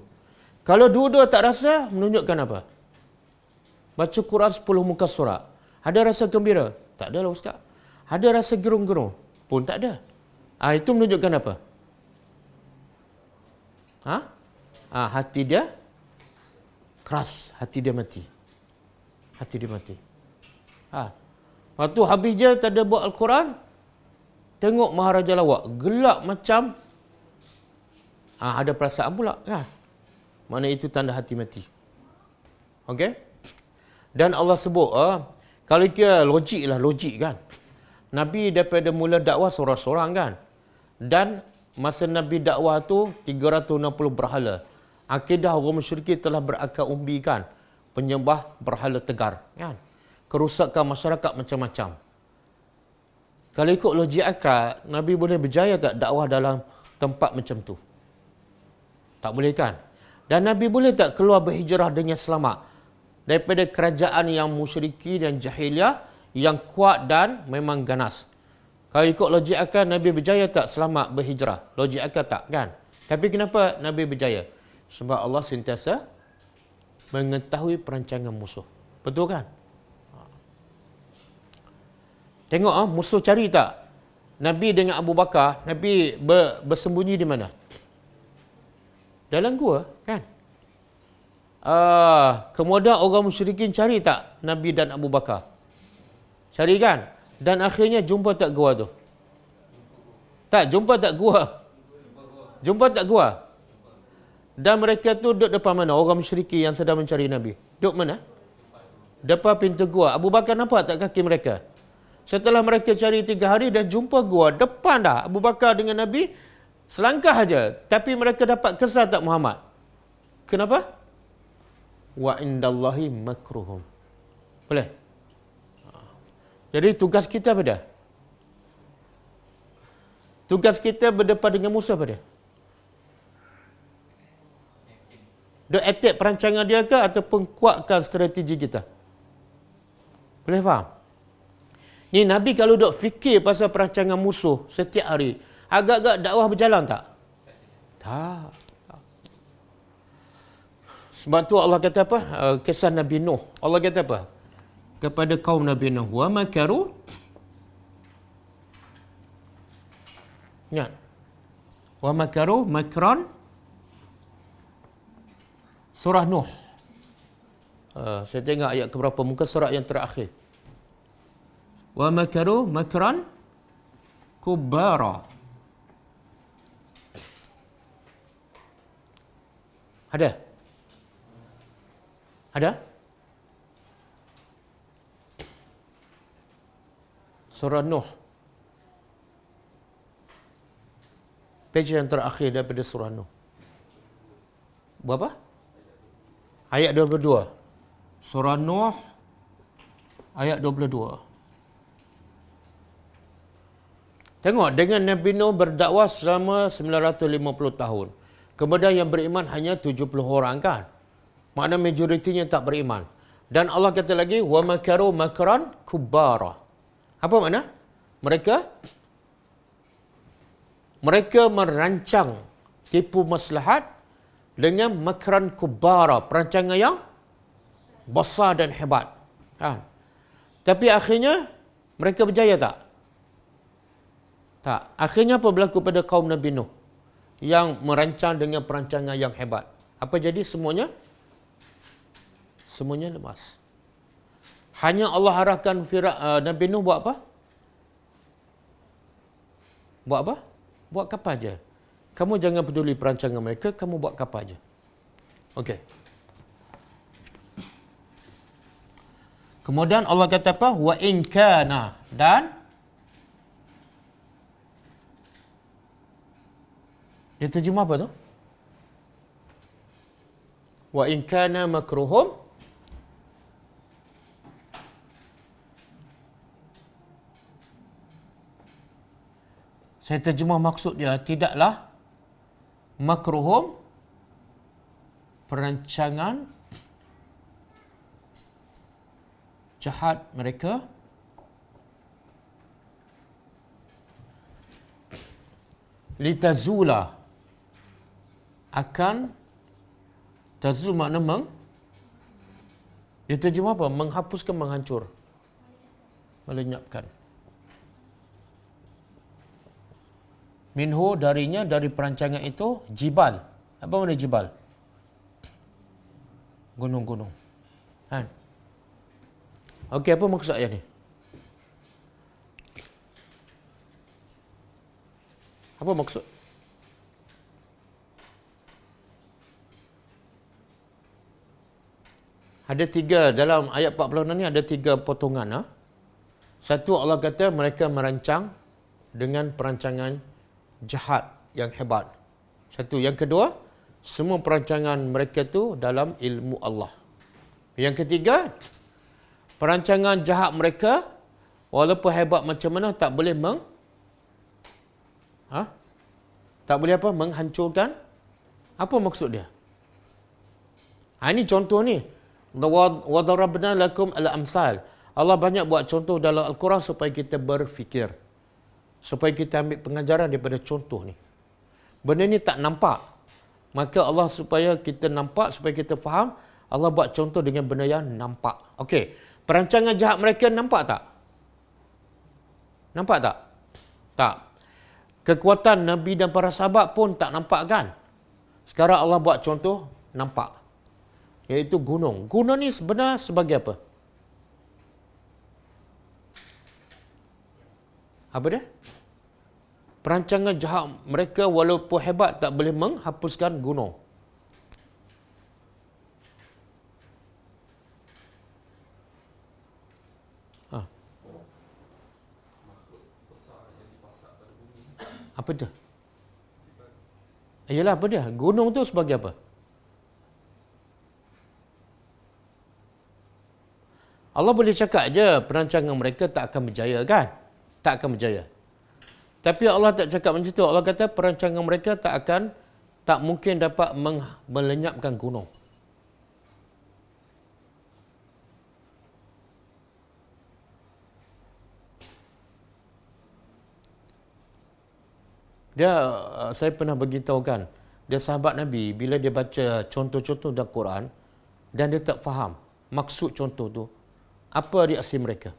Kalau dua-dua tak rasa, menunjukkan apa? Baca Quran 10 muka surat. Ada rasa gembira? Tak ada lah Ustaz. Ada rasa gerung-gerung? Pun tak ada. Itu menunjukkan apa? Hati dia keras. Hati dia mati. Waktu habis je tak ada buat Al-Quran, tengok Maharaja Lawak. Gelap macam ada perasaan pula kan? Mana itu tanda hati mati. Okey? Dan Allah sebut, kalau kita logik kan. Nabi daripada mula dakwah seorang-seorang kan. Dan masa Nabi dakwah tu 360 berhala. Akidah orang musyrikin telah berakar umbi kan. Penyembah berhala tegar kan. Kerusakan masyarakat macam-macam. Kalau ikut logik akal, Nabi boleh berjaya tak dakwah dalam tempat macam tu? Tak boleh kan? Dan Nabi boleh tak keluar berhijrah dengan selamat daripada kerajaan yang musyriki dan jahiliah yang kuat dan memang ganas? Kalau ikut logik akal, Nabi berjaya tak selamat berhijrah? Logik akal tak kan? Tapi kenapa Nabi berjaya? Sebab Allah sentiasa mengetahui perancangan musuh. Betul kan? Tengok musuh cari tak? Nabi dengan Abu Bakar, Nabi bersembunyi di mana? Dalam gua kan? Kemudian orang musyrikin cari tak Nabi dan Abu Bakar? Cari kan? Dan akhirnya jumpa tak gua tu? Tak, jumpa tak gua? Jumpa tak gua? Dan mereka tu duduk depan mana? Orang musyrikin yang sedang mencari Nabi. Duduk mana? Depan pintu gua. Abu Bakar nampak tak kaki mereka? Setelah mereka cari 3 hari, dah jumpa gua. Depan dah. Abu Bakar dengan Nabi selangkah aja. Tapi mereka dapat kesan tak Muhammad? Kenapa? Wa indallahi makruhum. Boleh? Jadi tugas kita apa dia? Tugas kita berdepan dengan musuh apa dia? Dia attack perancangan dia ke ataupun kuatkan strategi kita? Boleh faham? Ni Nabi kalau duk fikir pasal perancangan musuh setiap hari, agak-agak dakwah berjalan tak? Tak. Sebab tu Allah kata apa? Kisah Nabi Nuh. Allah kata apa? Kepada kaum Nabi Nuh. Wa makaru. Ingat. Wa makaru makran. Surah Nuh. Saya tengok ayat keberapa. Muka surat yang terakhir. Wa makaru makran kubara. Ada? Ada? Surah Nuh. Page yang terakhir daripada surah Nuh. Berapa? Ayat 22. Surah Nuh ayat 22. Tengok, dengan Nabi Nuh berdakwah selama 950 tahun. Kemudian yang beriman hanya 70 orang kan? Makna majoritinya tak beriman. Dan Allah kata lagi, wa makaru makran kubara. Apa makna? mereka merancang tipu maslahat dengan makran kubara, perancangan yang besar dan hebat. Tapi akhirnya mereka berjaya tak? Tak. Akhirnya apa berlaku pada kaum Nabi Nuh yang merancang dengan perancangan yang hebat? Apa jadi semuanya? Semuanya lemas. Hanya Allah arahkan Nabi Nuh buat apa? Buat apa? Buat kapal je. Kamu jangan peduli perancangan mereka, kamu buat kapal je. Okey. Kemudian Allah kata apa? Wa in kana, dan dia terjemah apa tu? Wa in kana makruhum, saya terjemah maksud dia, tidaklah makruhum, perancangan jahat mereka, litazula, akan, tazul makna dia terjemah apa? Menghapuskan, menghancur, melenyapkan. Minhu, darinya, dari perancangan itu, jibal. Apa makna jibal? Gunung-gunung. Okey, apa maksud ayat ni? Apa maksud? Ada tiga, dalam ayat 46 ni ada tiga potongan. Satu, Allah kata mereka merancang dengan perancangan jahat yang hebat. Satu. Yang kedua, semua perancangan mereka tu dalam ilmu Allah. Yang ketiga, perancangan jahat mereka walaupun hebat macam mana tak boleh tak boleh apa? Menghancurkan. Apa maksud dia? Ini contoh ni. Wa darabna lakum al-amsal. Allah banyak buat contoh dalam Al-Quran supaya kita berfikir. Supaya kita ambil pengajaran daripada contoh ni. Benda ni tak nampak. Maka Allah supaya kita nampak, supaya kita faham, Allah buat contoh dengan benda yang nampak. Okey. Perancangan jahat mereka nampak tak? Nampak tak? Tak. Kekuatan Nabi dan para sahabat pun tak nampak kan? Sekarang Allah buat contoh nampak. Iaitu gunung. Gunung ni sebenarnya sebagai apa? Apa dia? Perancangan jahat mereka walaupun hebat tak boleh menghapuskan gunung. Apa tu? Yalah, apa dia? Gunung tu sebagai apa? Allah boleh cakap je perancangan mereka tak akan berjaya kan? Tak akan berjaya. Tapi Allah tak cakap macam tu. Allah kata perancangan mereka tak mungkin dapat melenyapkan gunung. Saya pernah beritahu kan, dia sahabat Nabi, bila dia baca contoh-contoh dalam Quran dan dia tak faham maksud contoh tu, apa reaksi mereka?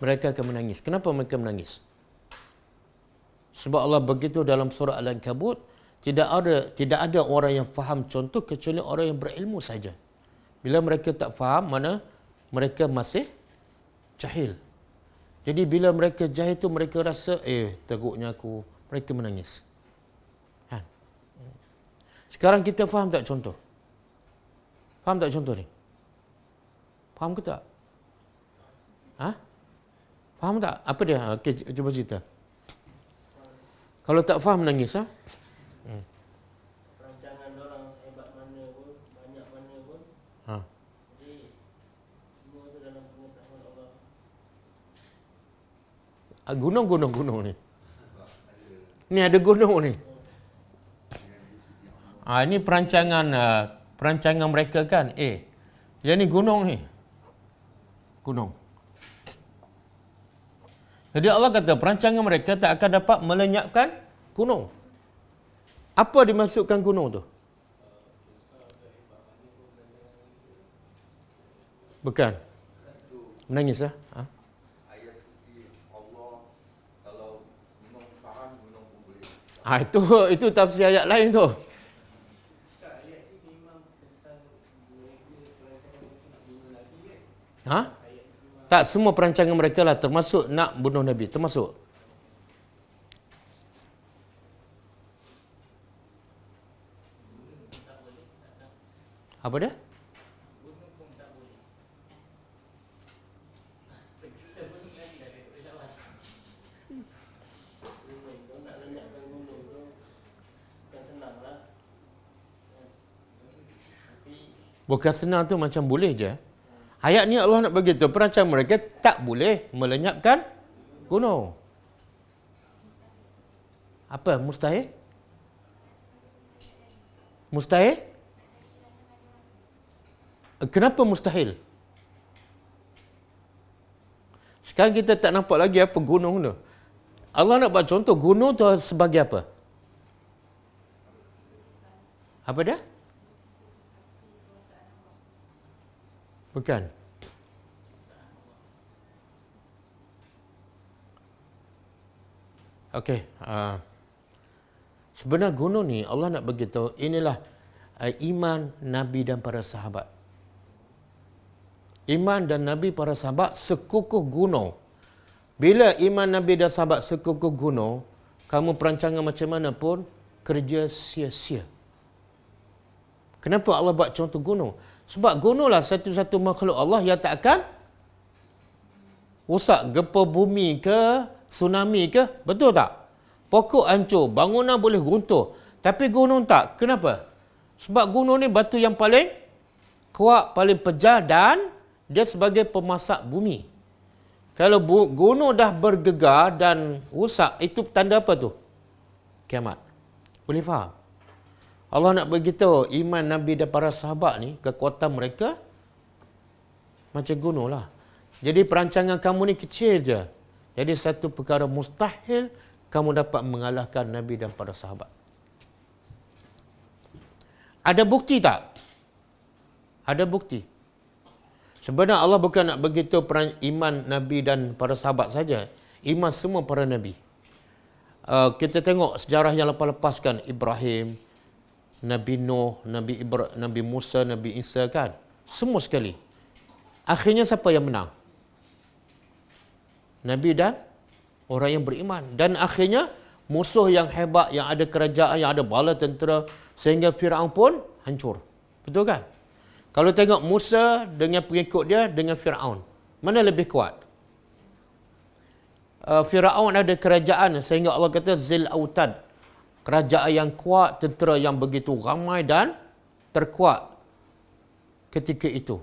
Mereka akan menangis. Kenapa mereka menangis? Sebab Allah begitu dalam surah Al-Ankabut, tidak ada orang yang faham contoh kecuali orang yang berilmu saja. Bila mereka tak faham, mana mereka masih jahil. Jadi bila mereka jahil tu mereka rasa teruknya aku, mereka menangis. Sekarang kita faham tak contoh? Faham tak contoh ni? Faham ke tak? Faham tak? Apa dia? Okey, cuba cerita. Kalau tak faham menangis, Rancangan orang sehebat mana pun, banyak mana pun. Jadi semua itu dalam pengetahuan Allah. Gunung ni. Ni ada gunung ni. Ini perancangan mereka kan. Yang ni gunung ni. Gunung. Jadi Allah kata perancangan mereka tak akan dapat melenyapkan gunung. Apa dimasukkan gunung tu? Bukan. Menangis lah. Ha? Ayat suci Allah kalau minum tahan minum pun boleh. Itu tafsir ayat lain tu. Tak, ayat ni memang tentang mereka perancangan mereka nak bunuh Nabi kan? Ha? Tak, semua perancangan mereka lah termasuk nak bunuh Nabi, termasuk. Apa dia? Kalau nak lenyapkan gunung tu bukan senang lah. Tapi Bukan senang tu macam boleh je. Ayat ni Allah nak bagi tahu perancangan mereka tak boleh melenyapkan gunung. Apa? Mustahil? Mustahil? Kenapa mustahil? Sekarang kita tak nampak lagi apa gunung tu. Allah nak buat contoh gunung tu sebagai apa? Apa dia? Bukan. Okey. Sebenarnya gunung ni Allah nak beritahu inilah iman Nabi dan para sahabat. Iman dan Nabi para sahabat sekukuh gunung. Bila iman Nabi dan sahabat sekukuh gunung, kamu perancangan macam mana pun kerja sia-sia. Kenapa Allah buat contoh gunung? Sebab gununglah satu-satu makhluk Allah yang tak akan rosak, gempa bumi ke, tsunami ke, betul tak? Pokok hancur, bangunan boleh runtuh. Tapi gunung tak. Kenapa? Sebab gunung ni batu yang paling kuat, paling pejah dan dia sebagai pemasak bumi. Kalau gunung dah bergegar dan rusak, itu tanda apa tu? Kiamat. Boleh faham? Allah nak beritahu iman Nabi dan para sahabat ni, kekuatan mereka macam gunung lah. Jadi perancangan kamu ni kecil je. Jadi satu perkara mustahil kamu dapat mengalahkan Nabi dan para sahabat. Ada bukti tak? Ada bukti. Sebenarnya Allah bukan nak beritahu iman Nabi dan para sahabat saja. Iman semua para Nabi. Kita tengok sejarah yang lepas-lepaskan Ibrahim, Nabi Nuh, Nabi Musa, Nabi Isa kan. Semua sekali. Akhirnya siapa yang menang? Nabi dan orang yang beriman. Dan akhirnya musuh yang hebat, yang ada kerajaan, yang ada bala tentera, sehingga Firaun pun hancur. Betul kan? Kalau tengok Musa dengan pengikut dia dengan Firaun, mana lebih kuat? Firaun ada kerajaan sehingga Allah kata Zil Autad. Kerajaan yang kuat, tentera yang begitu ramai dan terkuat ketika itu.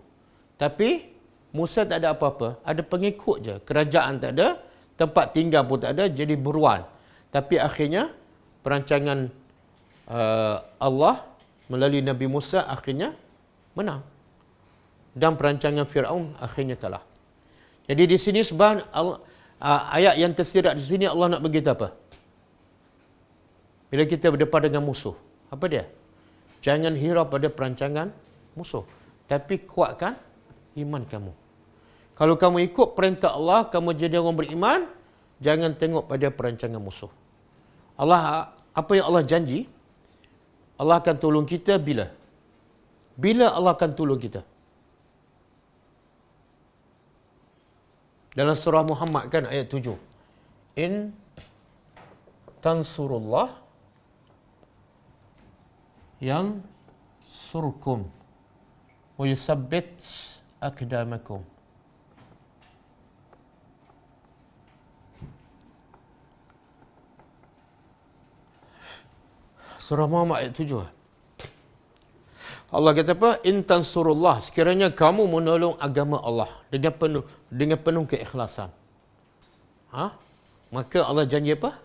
Tapi Musa tak ada apa-apa, ada pengikut je. Kerajaan tak ada, tempat tinggal pun tak ada, jadi buruan. Tapi akhirnya perancangan Allah melalui Nabi Musa akhirnya menang. Dan perancangan Firaun akhirnya kalah. Jadi di sini sebab ayat yang tersirat di sini Allah nak beritahu apa? Bila kita berdepan dengan musuh, apa dia? Jangan hirau pada perancangan musuh, tapi kuatkan iman kamu. Kalau kamu ikut perintah Allah, kamu jadi orang beriman, jangan tengok pada perancangan musuh. Allah, apa yang Allah janji, Allah akan tolong kita bila? Bila Allah akan tolong kita? Dalam surah Muhammad kan ayat 7. In tansurullah yang surkum wa yusabbit aqdamakum. Surah Muhammad ayat 7. Allah kata apa? In tansurullah, sekiranya kamu menolong agama Allah dengan penuh keikhlasan. Maka Allah janji apa?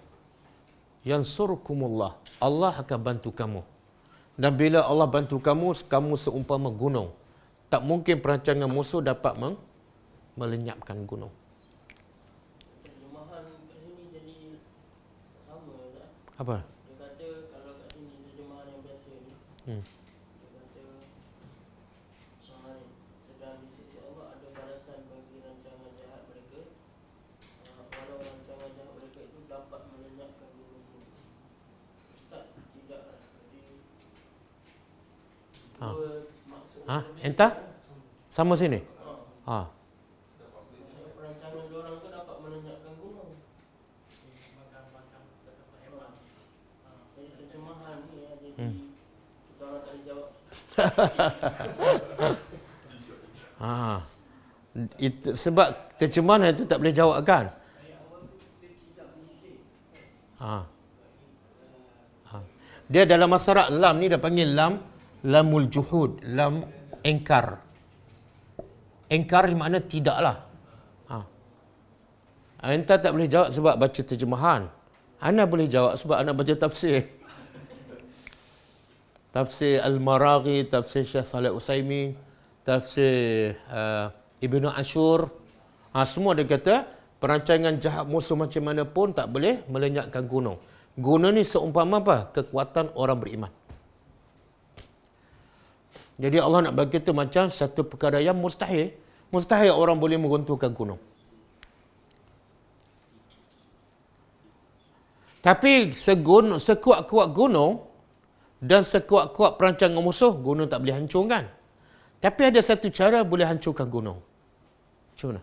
Yansurkumullah. Allah akan bantu kamu. Dan bila Allah bantu kamu, kamu seumpama gunung. Tak mungkin perancangan musuh dapat melenyapkan gunung. terjemahan Apa? Dia kata kalau kat sini terjemahan yang biasa ni, Hmm. dia kata sedang di sisi Allah ada balasan bagi rancangan jahat mereka, walau rancangan jahat mereka itu dapat melenyapkan gunung-gunung. Ustaz, tidaklah. Jadi dua maksud Entah? Sama sini? Ha. maksud perancangan diorang tu dapat melenyapkan gunung. Jadi terjemahan ni jadi kita orang tak boleh jawab. Itu, sebab terjemahan itu tak boleh jawab kan? Dia dalam masyarakat lam ni dah panggil lamul juhud, lam engkar. Engkar ni makna tidaklah. Anta tak boleh jawab sebab baca terjemahan. Ana boleh jawab sebab ana baca tafsir. Tafsir Al-Maraghi, tafsir Syekh Saleh Utsaimin, tafsir Ibnu Ashur. Semua dia kata perancangan jahat musuh macam mana pun tak boleh melenyapkan gunung. Gunung ni seumpama apa? Kekuatan orang beriman. Jadi Allah nak bagi kita macam satu perkara yang mustahil. Mustahil orang boleh meruntuhkan gunung. Tapi sekuat-kuat gunung dan sekuat-kuat perancangan musuh, gunung tak boleh hancurkan. Tapi ada satu cara boleh hancurkan gunung. Macam mana?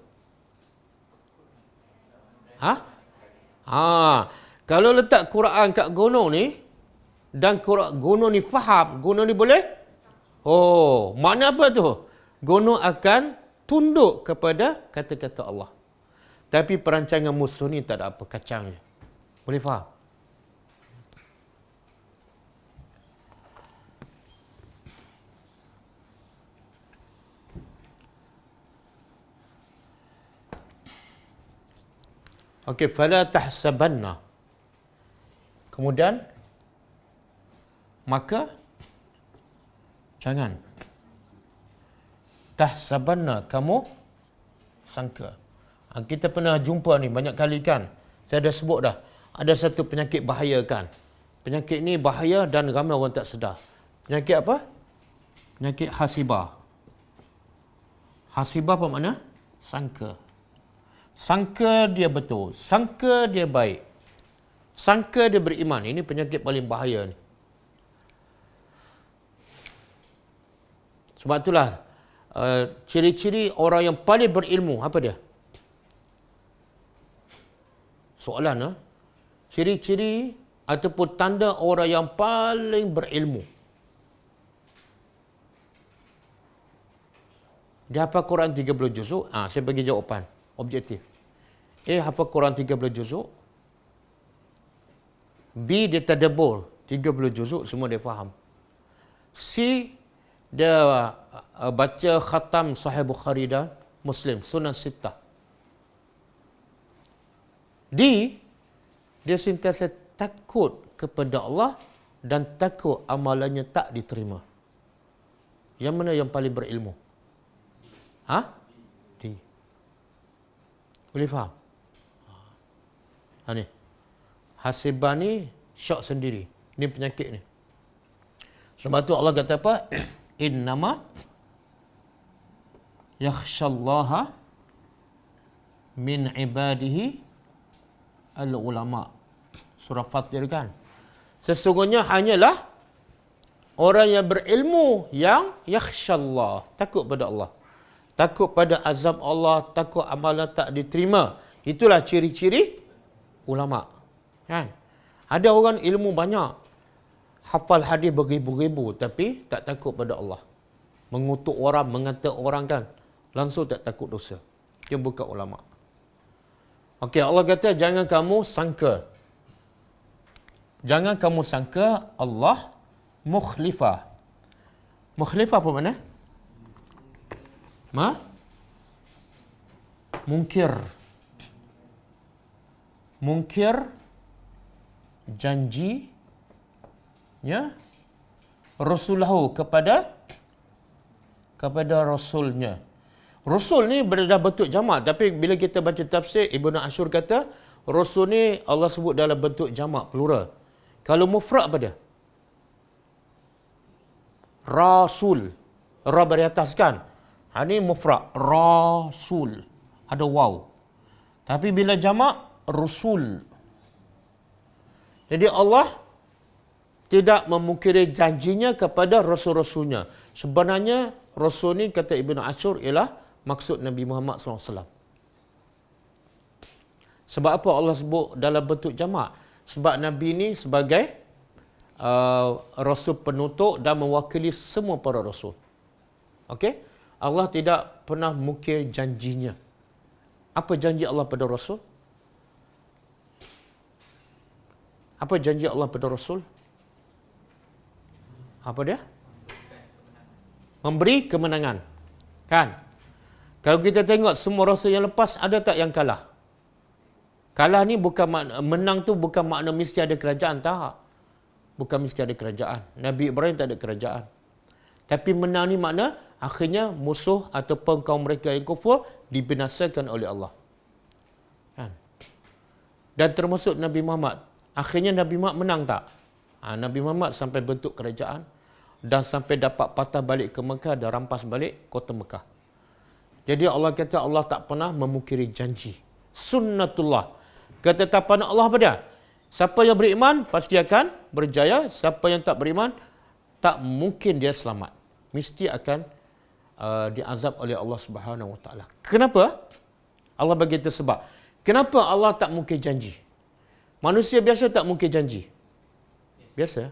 Kalau letak Quran kat gunung ni dan gunung ni faham, gunung ni boleh? Makna apa tu? Gunung akan tunduk kepada kata-kata Allah. Tapi perancangan musuh ni tak ada apa kacangnya. Boleh faham? Okey, fala tahsabanna. Kemudian maka jangan tahsabanna, kamu sangka. Kita pernah jumpa ni banyak kali kan. Saya dah sebut dah. Ada satu penyakit bahaya kan. Penyakit ni bahaya dan ramai orang tak sedar. Penyakit apa? Penyakit hasibah. Hasibah apa makna? Sangka. Sangka dia betul. Sangka dia baik. Sangka dia beriman. Ini penyakit paling bahaya ni. Sebab itulah ciri-ciri orang yang paling berilmu apa dia? Soalan ciri-ciri ataupun tanda orang yang paling berilmu. Dia hafal Quran 30 juzuk. Saya bagi jawapan objektif. A, hafal Quran 30 juzuk. B, dia tadabbur 30 juzuk, semua dia faham. C, dia baca khatam Sahih Bukhari dan Muslim, Sunan Sittah. D, dia sentiasa takut kepada Allah dan takut amalannya tak diterima. Yang mana yang paling berilmu? D. Boleh faham? Ni. Hasibah ni syok sendiri. Ni penyakit ni. Sebab tu Allah kata apa? Innama yakhshallaha min ibadihi al-ulama. Surah Fatir kan. Sesungguhnya hanyalah orang yang berilmu yang yakhshallah, takut pada Allah. Takut pada azab Allah, takut amalan tak diterima. Itulah ciri-ciri ulama. Kan? Ada orang ilmu banyak, hafal hadis beribu-ribu tapi tak takut pada Allah. Mengutuk orang, mengata orang kan, langsung tak takut dosa. Dia bukan ulama. Okey, Allah kata jangan kamu sangka. Jangan kamu sangka Allah mukhlifah. Mukhlifah apa makna? Mungkir. Mungkir janjinya Rasulahu kepada Rasulnya. Rasul ni dah bentuk jamak, tapi bila kita baca tafsir, Ibnu Ashur kata Rasul ni Allah sebut dalam bentuk jamak, plural. Kalau mufrad apa dia? Rasul. Ra beri atas kan? Ini mufrad. Rasul. Ada waw. Tapi bila jamak, rusul. Jadi Allah tidak memungkiri janjinya kepada rasul-rasulnya. Sebenarnya rasul ni kata Ibn Ashur ialah maksud Nabi Muhammad SAW. Sebab apa Allah sebut dalam bentuk jamak? Sebab Nabi ni sebagai rasul penutup dan mewakili semua para rasul. Okey? Allah tidak pernah mungkir janjinya. Apa janji Allah pada rasul? Apa janji Allah pada rasul? Apa dia? Memberi kemenangan. Kan? Kalau kita tengok semua rasul yang lepas, ada tak yang kalah? Kalah ni bukan makna, menang tu bukan makna mesti ada kerajaan, tak. Bukan mesti ada kerajaan. Nabi Ibrahim tak ada kerajaan. Tapi menang ni makna akhirnya musuh ataupun kaum mereka yang kufur dibinasakan oleh Allah. Kan? Dan termasuk Nabi Muhammad. Akhirnya Nabi Muhammad menang tak? Nabi Muhammad sampai bentuk kerajaan dan sampai dapat patah balik ke Mekah dan rampas balik kota Mekah. Jadi Allah kata Allah tak pernah memungkiri janji. Sunnatullah. Ketetapan Allah apa dia? Siapa yang beriman pasti akan berjaya. Siapa yang tak beriman, tak mungkin dia selamat. Mesti akan diazab oleh Allah Subhanahu Wa Taala. Kenapa? Allah bagi kita sebab. Kenapa Allah tak mungkir janji? Manusia biasa tak mungkir janji. Biasa.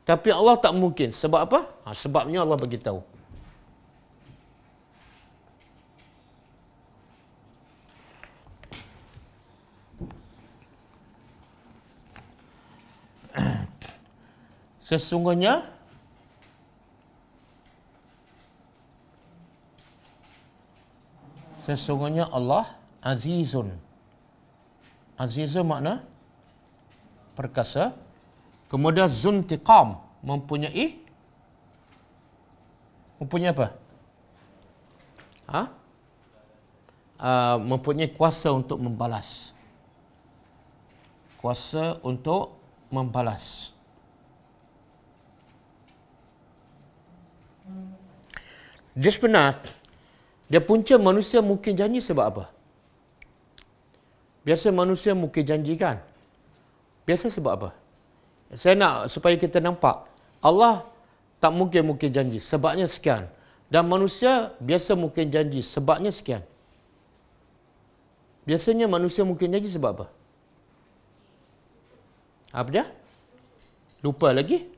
Tapi Allah tak mungkin. Sebab apa? Sebabnya Allah bagi tahu. Sesungguhnya Allah Azizun. Azizun makna perkasa. Kemudian Zuntiqam, mempunyai apa? Mempunyai kuasa untuk membalas. Kuasa untuk membalas. Dia sebenar, dia punca manusia mungkin janji sebab apa? Biasa manusia mungkin janji kan? Biasa sebab apa? Saya nak supaya kita nampak, Allah tak mungkin janji, sebabnya sekian. Dan manusia biasa mungkin janji, sebabnya sekian. Biasanya manusia mungkin janji sebab apa? Apa dia? Lupa lagi?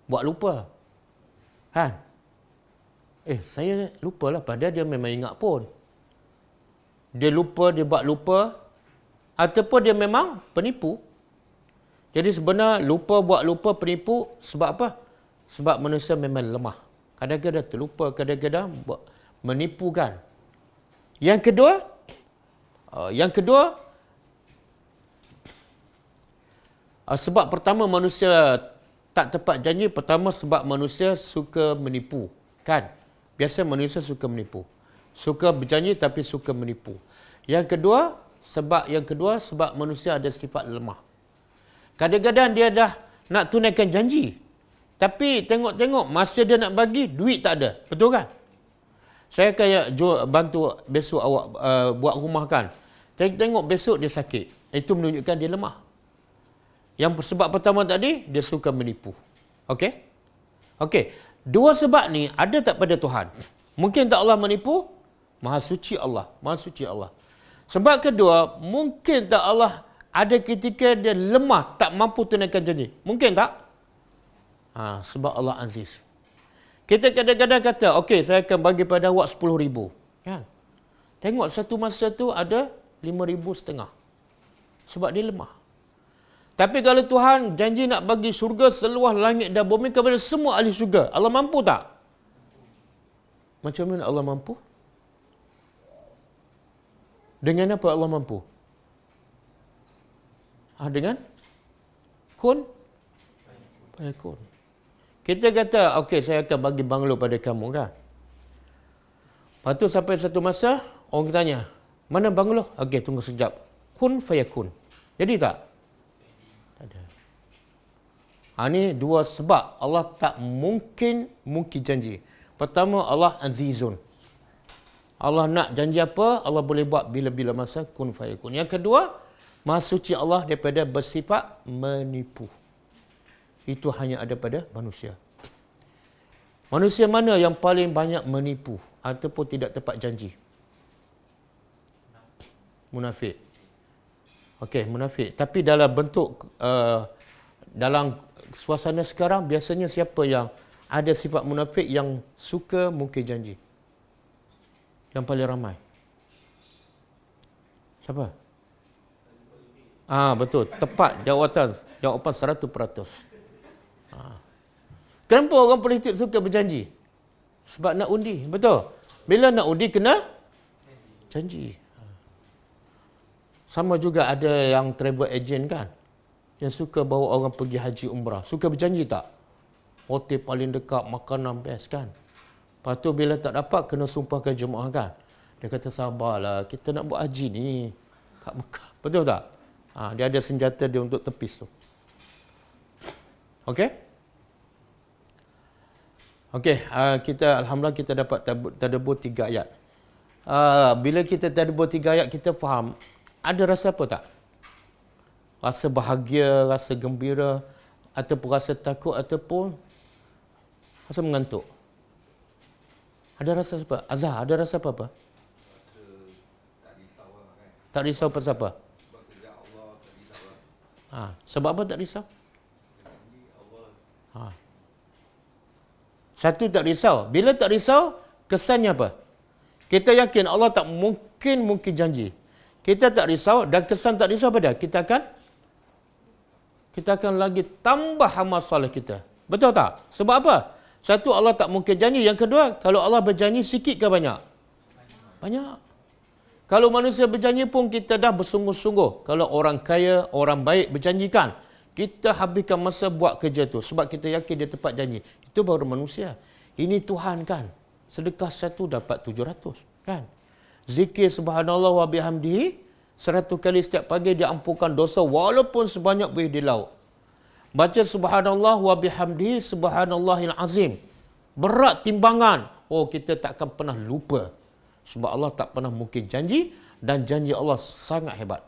Buat lupa. Kan? Saya lupalah, padahal dia memang ingat pun. Dia lupa, dia buat lupa. Ataupun dia memang penipu. Jadi sebenarnya lupa, buat lupa, penipu sebab apa? Sebab manusia memang lemah. Kadang-kadang terlupa, kadang-kadang menipu kan. Yang kedua, sebab pertama manusia tak tepat janji, pertama sebab manusia suka menipu. Kan? Biasa manusia suka menipu. Suka berjanji tapi suka menipu. Yang kedua, sebab manusia ada sifat lemah. Kadang-kadang dia dah nak tunaikan janji. Tapi tengok-tengok masa dia nak bagi, duit tak ada. Betul kan? Saya akan bantu besok awak buat rumah kan. Tengok besok dia sakit. Itu menunjukkan dia lemah. Yang sebab pertama tadi, dia suka menipu. Okey? Okey. Dua sebab ni ada tak pada Tuhan? Mungkin tak Allah menipu? Maha suci Allah. Maha suci Allah. Sebab kedua, mungkin tak Allah ada ketika dia lemah, tak mampu tunaikan janji. Mungkin tak? Sebab Allah Aziz. Kita kadang-kadang kata, okey, saya akan bagi pada awak 10,000. Kan? Tengok satu masa tu ada 5,500. Sebab dia lemah. Tapi kalau Tuhan janji nak bagi syurga seluas langit dan bumi kepada semua ahli syurga, Allah mampu tak? Macam mana Allah mampu? Dengan apa Allah mampu? Dengan kun fayakun. Kita kata, okey, saya akan bagi banglo pada kamu kan. Lepas tu sampai satu masa, orang tanya, mana banglo? Okey, tunggu sekejap. Kun fayakun. Jadi tak? Ini dua sebab Allah tak mungkin janji. Pertama, Allah azizun. Allah nak janji apa, Allah boleh buat bila-bila masa, kun fayakun. Yang kedua, Maha suci Allah daripada bersifat menipu. Itu hanya ada pada manusia. Manusia mana yang paling banyak menipu ataupun tidak tepat janji? Munafik. Okey, munafik. Tapi dalam bentuk, dalam suasana sekarang, biasanya siapa yang ada sifat munafik yang suka mungkir janji? Yang paling ramai. Siapa? Betul. Tepat jawapan 100%. Kenapa orang politik suka berjanji? Sebab nak undi. Betul. Bila nak undi, kena janji. Sama juga ada yang travel agent kan, yang suka bawa orang pergi haji umrah. Suka berjanji tak? Hotel paling dekat, makanan best kan. Lepas tu bila tak dapat, kena sumpahkan jemaah kan. Dia kata, sabarlah, kita nak buat haji ni kat Mekah. Betul tak? Dia ada senjata dia untuk tepis tu. Okey? Okey, Alhamdulillah kita dapat tadabbur 3 ayat. Bila kita tadabbur 3 ayat, kita faham, ada rasa apa tak? Rasa bahagia, rasa gembira, ataupun rasa takut, ataupun rasa mengantuk. Ada rasa apa? Azhar, ada rasa apa-apa? Tak risau lah kan. Tak risau pasal apa? Sebab kerja Allah tak risau lah. Sebab apa tak risau? Janji Allah. Satu, tak risau. Bila tak risau, kesannya apa? Kita yakin Allah tak mungkin janji. Kita tak risau, dan kesan tak risau apa dia? Kita akan lagi tambah amal soleh kita. Betul tak? Sebab apa? Satu, Allah tak mungkin janji. Yang kedua, kalau Allah berjanji sikit ke banyak? Banyak. Kalau manusia berjanji pun kita dah bersungguh-sungguh. Kalau orang kaya, orang baik berjanjikan, kita habiskan masa buat kerja tu. Sebab kita yakin dia tepat janji. Itu baru manusia. Ini Tuhan kan. Sedekah 1 dapat 700. Kan? Zikir subhanallah wa bihamdihi 100 kali setiap pagi dia ampunkan dosa walaupun sebanyak buih di laut. Baca subhanallah wa bihamdihi subhanallahil azim. Berat timbangan. Kita tak akan pernah lupa. Sebab Allah tak pernah mungkin janji dan janji Allah sangat hebat.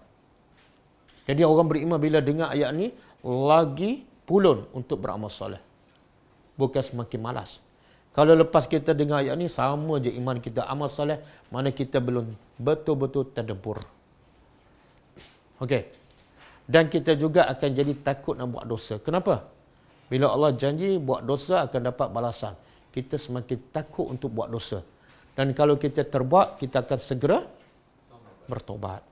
Jadi orang beriman bila dengar ayat ni lagi pulun untuk beramal soleh. Bukan semakin malas. Kalau lepas kita dengar ayat ni sama je iman kita, amal soleh, mana kita belum betul-betul tadabbur. Okey. Dan kita juga akan jadi takut nak buat dosa. Kenapa? Bila Allah janji buat dosa akan dapat balasan. Kita semakin takut untuk buat dosa. Dan kalau kita terbuat, kita akan segera bertobat.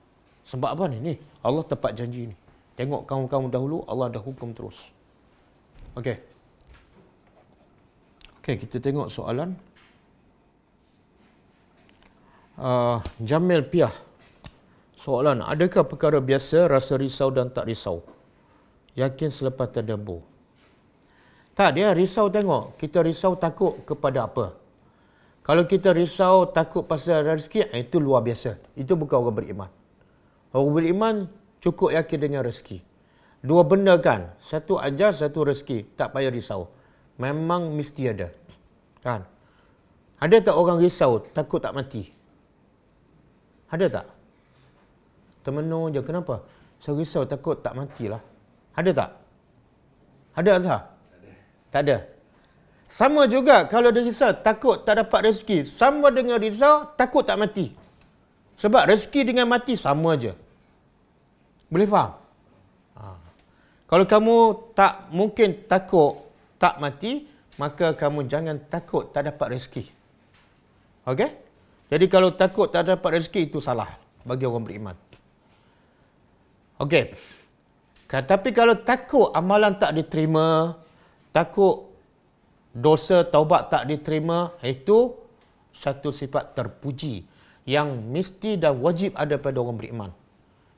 Sebab apa ni? Allah tepat janji ni. Tengok kaum-kaum dahulu, Allah dah hukum terus. Okey. Okey, kita tengok soalan. Jamil Piah. Soalan, adakah perkara biasa rasa risau dan tak risau? Yakin selepas tadabbur. Tak, dia risau tengok. Kita risau takut kepada apa? Kalau kita risau takut pasal rezeki, itu luar biasa. Itu bukan orang beriman. Orang beriman cukup yakin dengan rezeki. Dua benda kan? Satu ajar, satu rezeki. Tak payah risau. Memang mesti ada. Kan? Ada tak orang risau takut tak mati? Ada tak? Termenung je. Kenapa? Saya risau takut tak matilah. Ada tak? Ada Azhar? Tak ada. Sama juga kalau dia risau takut tak dapat rezeki. Sama dengan risau takut tak mati. Sebab rezeki dengan mati sama je. Boleh faham? Kalau kamu tak mungkin takut tak mati, maka kamu jangan takut tak dapat rezeki. Okey? Jadi kalau takut tak dapat rezeki itu salah bagi orang beriman. Okey. Tapi kalau takut amalan tak diterima, takut dosa taubat tak diterima, itu satu sifat terpuji yang mesti dan wajib ada pada orang beriman.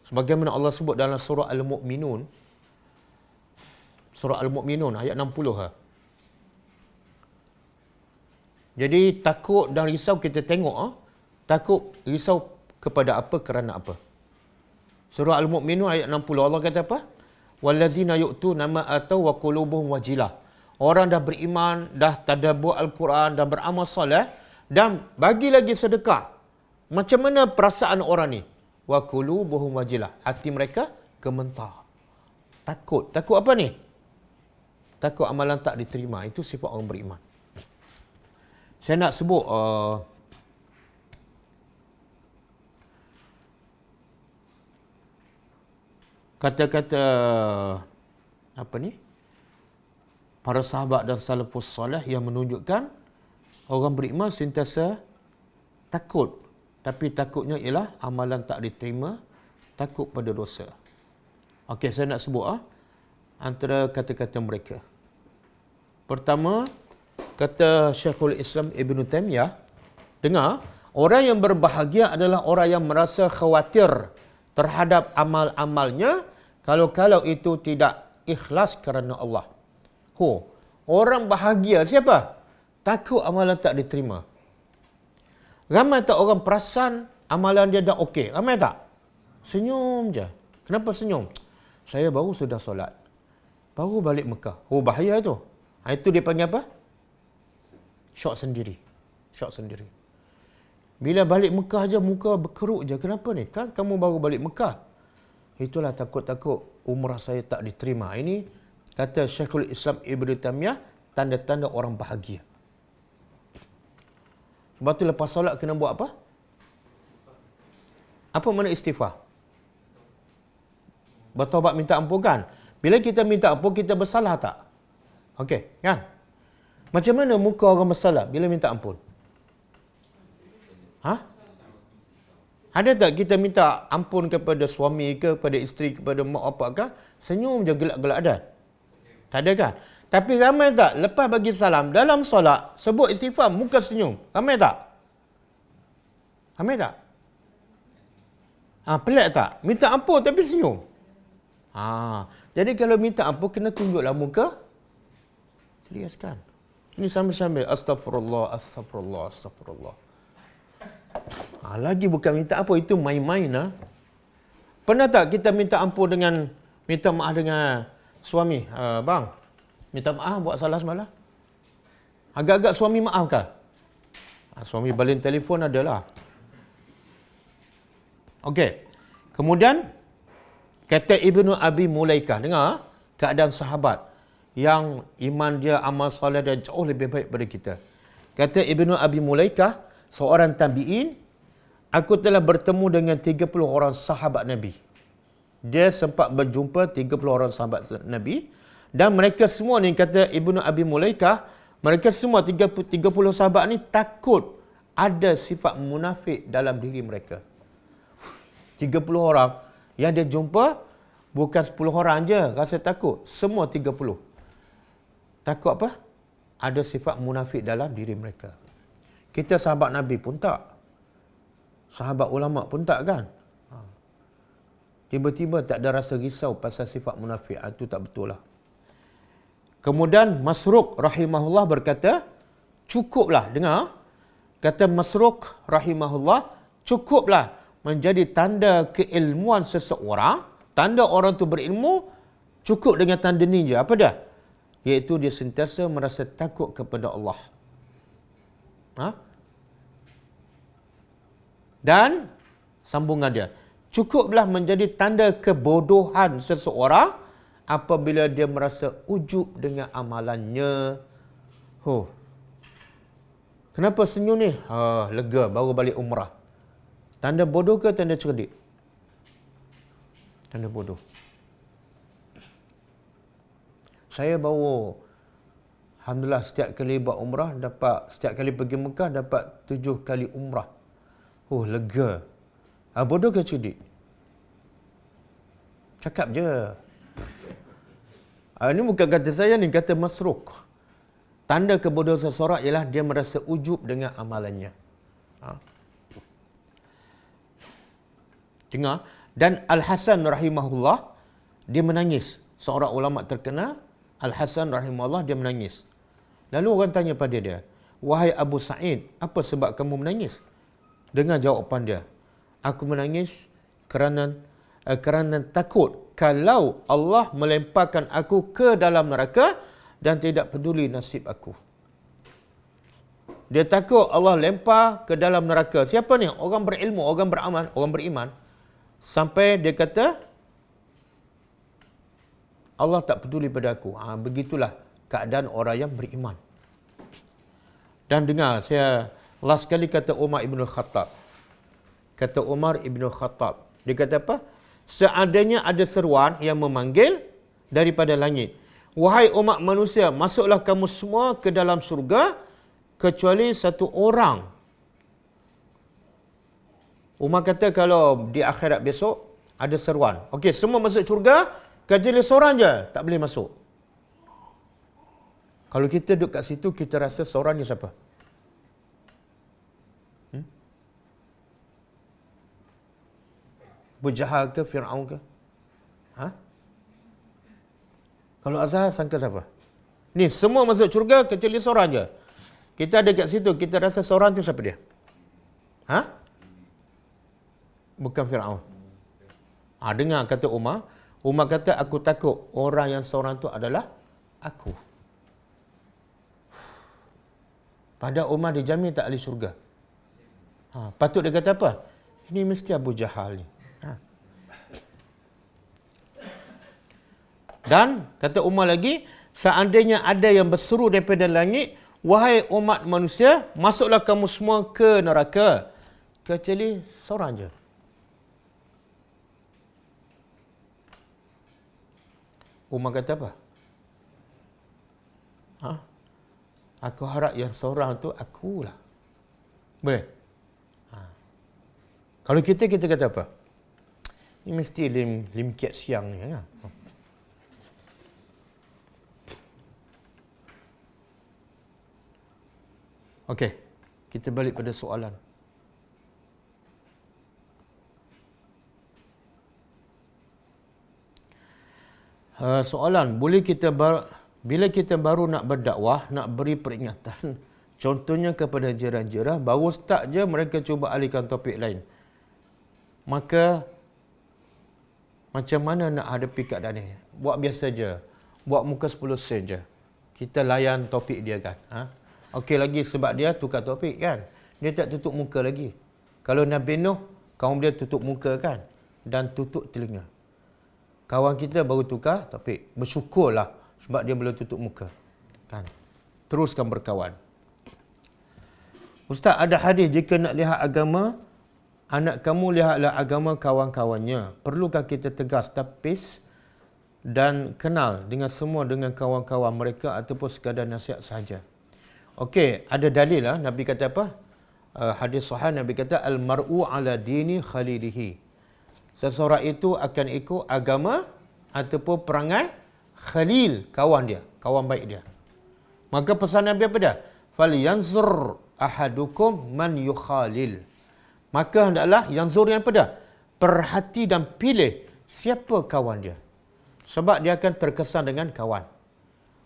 Sebagaimana Allah sebut dalam surah Al-Mu'minun, surah Al-Mu'minun ayat 60. Jadi takut dan risau kita tengok, takut risau kepada apa, kerana apa. Surah Al-Mu'minun ayat 60 Allah kata apa? wallazina yu'tuna ma atau wa qulubuhum wajilah. Orang dah beriman, dah tadabbur Al-Quran, dah beramal soleh dan bagi lagi sedekah. Macam mana perasaan orang ni? Wa qulubuhum wajilah. Hati mereka gemetar. Takut. Takut apa ni? Takut amalan tak diterima. Itu sifat orang beriman. Saya nak sebut kata-kata apa ni? Para sahabat dan salafus soleh yang menunjukkan orang beriman sentiasa takut. Tapi takutnya ialah amalan tak diterima, takut pada dosa. Okey, saya nak sebut antara kata-kata mereka. Pertama, kata Syekhul Islam Ibn Taymiyah, dengar, orang yang berbahagia adalah orang yang merasa khawatir terhadap amal-amalnya kalau itu tidak ikhlas kerana Allah. Orang bahagia siapa? Takut amalan tak diterima. Ramai tak orang perasan amalan dia dah okey? Ramai tak? Senyum je. Kenapa senyum? Saya baru sudah solat. Baru balik Mekah. Bahaya tu. Itu dia panggil apa? Syok sendiri. Syok sendiri. Bila balik Mekah je muka berkerut je. Kenapa ni? Kan kamu baru balik Mekah. Itulah takut-takut umrah saya tak diterima. Ini kata Syekhul Islam Ibn Taymiyah, tanda-tanda orang bahagia. Sebab tu lepas solat kena buat apa? Apa makna istighfar? Bertaubat minta ampun kan? Bila kita minta ampun, kita bersalah tak? Okey, kan? Macam mana muka orang bersalah bila minta ampun? Ada tak kita minta ampun kepada suami ke, kepada isteri, kepada mak bapak ke? Senyum je gelak-gelak ada? Tak ada kan? Tapi ramai tak lepas bagi salam dalam solat sebut istighfar muka senyum? Ramai tak? Ramai tak? Pelik tak? Minta ampun tapi senyum. Jadi kalau minta ampun kena tunjuklah muka serius kan? Ini sambil-sambil astagfirullah, astagfirullah, astagfirullah. Lagi bukan minta ampun, itu main-main. Pernah tak kita minta ampun dengan minta maaf dengan suami? Bang, minta maaf buat salah semalam. Agak-agak suami maaf ke? Suami balin telefon adalah. Okey. Kemudian kata Ibnu Abi Mulaikah, dengar keadaan sahabat yang iman dia, amal soleh dia jauh lebih baik daripada kita. Kata Ibnu Abi Mulaikah, seorang tabi'in, aku telah bertemu dengan 30 orang sahabat Nabi. Dia sempat berjumpa 30 orang sahabat Nabi. Dan mereka semua ni, kata Ibnu Abi Mulaikah, mereka semua 30 sahabat ni takut ada sifat munafik dalam diri mereka. 30 orang yang dia jumpa, bukan 10 orang je rasa takut. Semua 30. Takut apa? Ada sifat munafik dalam diri mereka. Kita sahabat Nabi pun tak. Sahabat ulama pun tak kan? Tiba-tiba tak ada rasa risau pasal sifat munafik. Itu tak betul lah. Kemudian Masruq rahimahullah berkata, cukuplah, dengar. Kata Masruq rahimahullah, cukuplah menjadi tanda keilmuan seseorang, tanda orang tu berilmu, cukup dengan tanda ni je. Apa dia? Iaitu dia sentiasa merasa takut kepada Allah. Dan sambungan dia, cukuplah menjadi tanda kebodohan seseorang apabila dia merasa ujub dengan amalannya. Kenapa senyum ni? Lega, baru balik umrah. Tanda bodoh ke tanda cerdik? Tanda bodoh. Saya baru, alhamdulillah, setiap kali buat umrah, setiap kali pergi Mekah, dapat 7 kali umrah. Lega. Bodoh ke cerdik? Cakap je. Ini bukan kata saya, ni kata Masruq. Tanda kebodohan seseorang ialah dia merasa ujub dengan amalannya. Dengar. Dan Al-Hasan rahimahullah, dia menangis. Seorang ulama terkenal, Al-Hasan rahimahullah, dia menangis. Lalu orang tanya pada dia, wahai Abu Sa'id, apa sebab kamu menangis? Dengar jawapan dia. Aku menangis kerana kerana takut kalau Allah melemparkan aku ke dalam neraka dan tidak peduli nasib aku. Dia takut Allah lempar ke dalam neraka. Siapa ni? Orang berilmu, orang beramal, orang beriman. Sampai dia kata, Allah tak peduli pada aku. Begitulah keadaan orang yang beriman. Dan dengar, saya last kali kata Umar Ibn Khattab. Kata Umar Ibn Khattab. Dia kata apa? Seandainya ada seruan yang memanggil daripada langit. Wahai umat manusia, masuklah kamu semua ke dalam surga kecuali satu orang. Umar kata kalau di akhirat besok ada seruan. Okey, semua masuk syurga, kecuali seorang je tak boleh masuk. Kalau kita duduk kat situ, kita rasa seorang ni siapa? Abu Jahal ke, Fir'aun ke? Kalau Azhar, sangka siapa? Ni semua masuk syurga kecuali seorang je. Kita ada kat situ, kita rasa seorang tu siapa dia? Bukan Fir'aun. Dengar kata Umar. Umar kata, aku takut orang yang seorang tu adalah aku. Pada Umar dijamin tak ahli syurga. Patut dia kata apa? Ini mesti Abu Jahal ni. Dan kata Umar lagi, seandainya ada yang berseru daripada langit, wahai umat manusia, masuklah kamu semua ke neraka kecuali seorang je. Umar kata apa? Aku harap yang seorang tu akulah. Boleh? Kalau kita kata apa? Ini mesti lim kiat siang ni. Okey, kita balik pada soalan. Soalan, bila kita baru nak berdakwah, nak beri peringatan, contohnya kepada jiran-jiran, baru start je mereka cuba alihkan topik lain. Maka, macam mana nak hadapi keadaan ni? Buat biasa je. Buat muka 10 sen je. Kita layan topik dia kan. Okey lagi sebab dia tukar topik kan. Dia tak tutup muka lagi. Kalau Nabi Nuh, kaum dia tutup muka kan. Dan tutup telinga. Kawan kita baru tukar topik. Bersyukurlah sebab dia belum tutup muka. Kan. Teruskan berkawan. Ustaz, ada hadis jika nak lihat agama, anak kamu lihatlah agama kawan-kawannya. Perlukah kita tegas tapis dan kenal dengan semua dengan kawan-kawan mereka ataupun sekadar nasihat sahaja? Okey, ada dalil lah. Nabi kata apa? Hadis sahih Nabi kata al-mar'u ala dini khalilihi. Seseorang itu akan ikut agama ataupun perangai khalil, kawan dia, kawan baik dia. Maka pesan Nabi apa dia? Falyanzur ahadukum man yukhalil. Maka hendaklah yanzur yang apa dia? Perhati dan pilih siapa kawan dia. Sebab dia akan terkesan dengan kawan.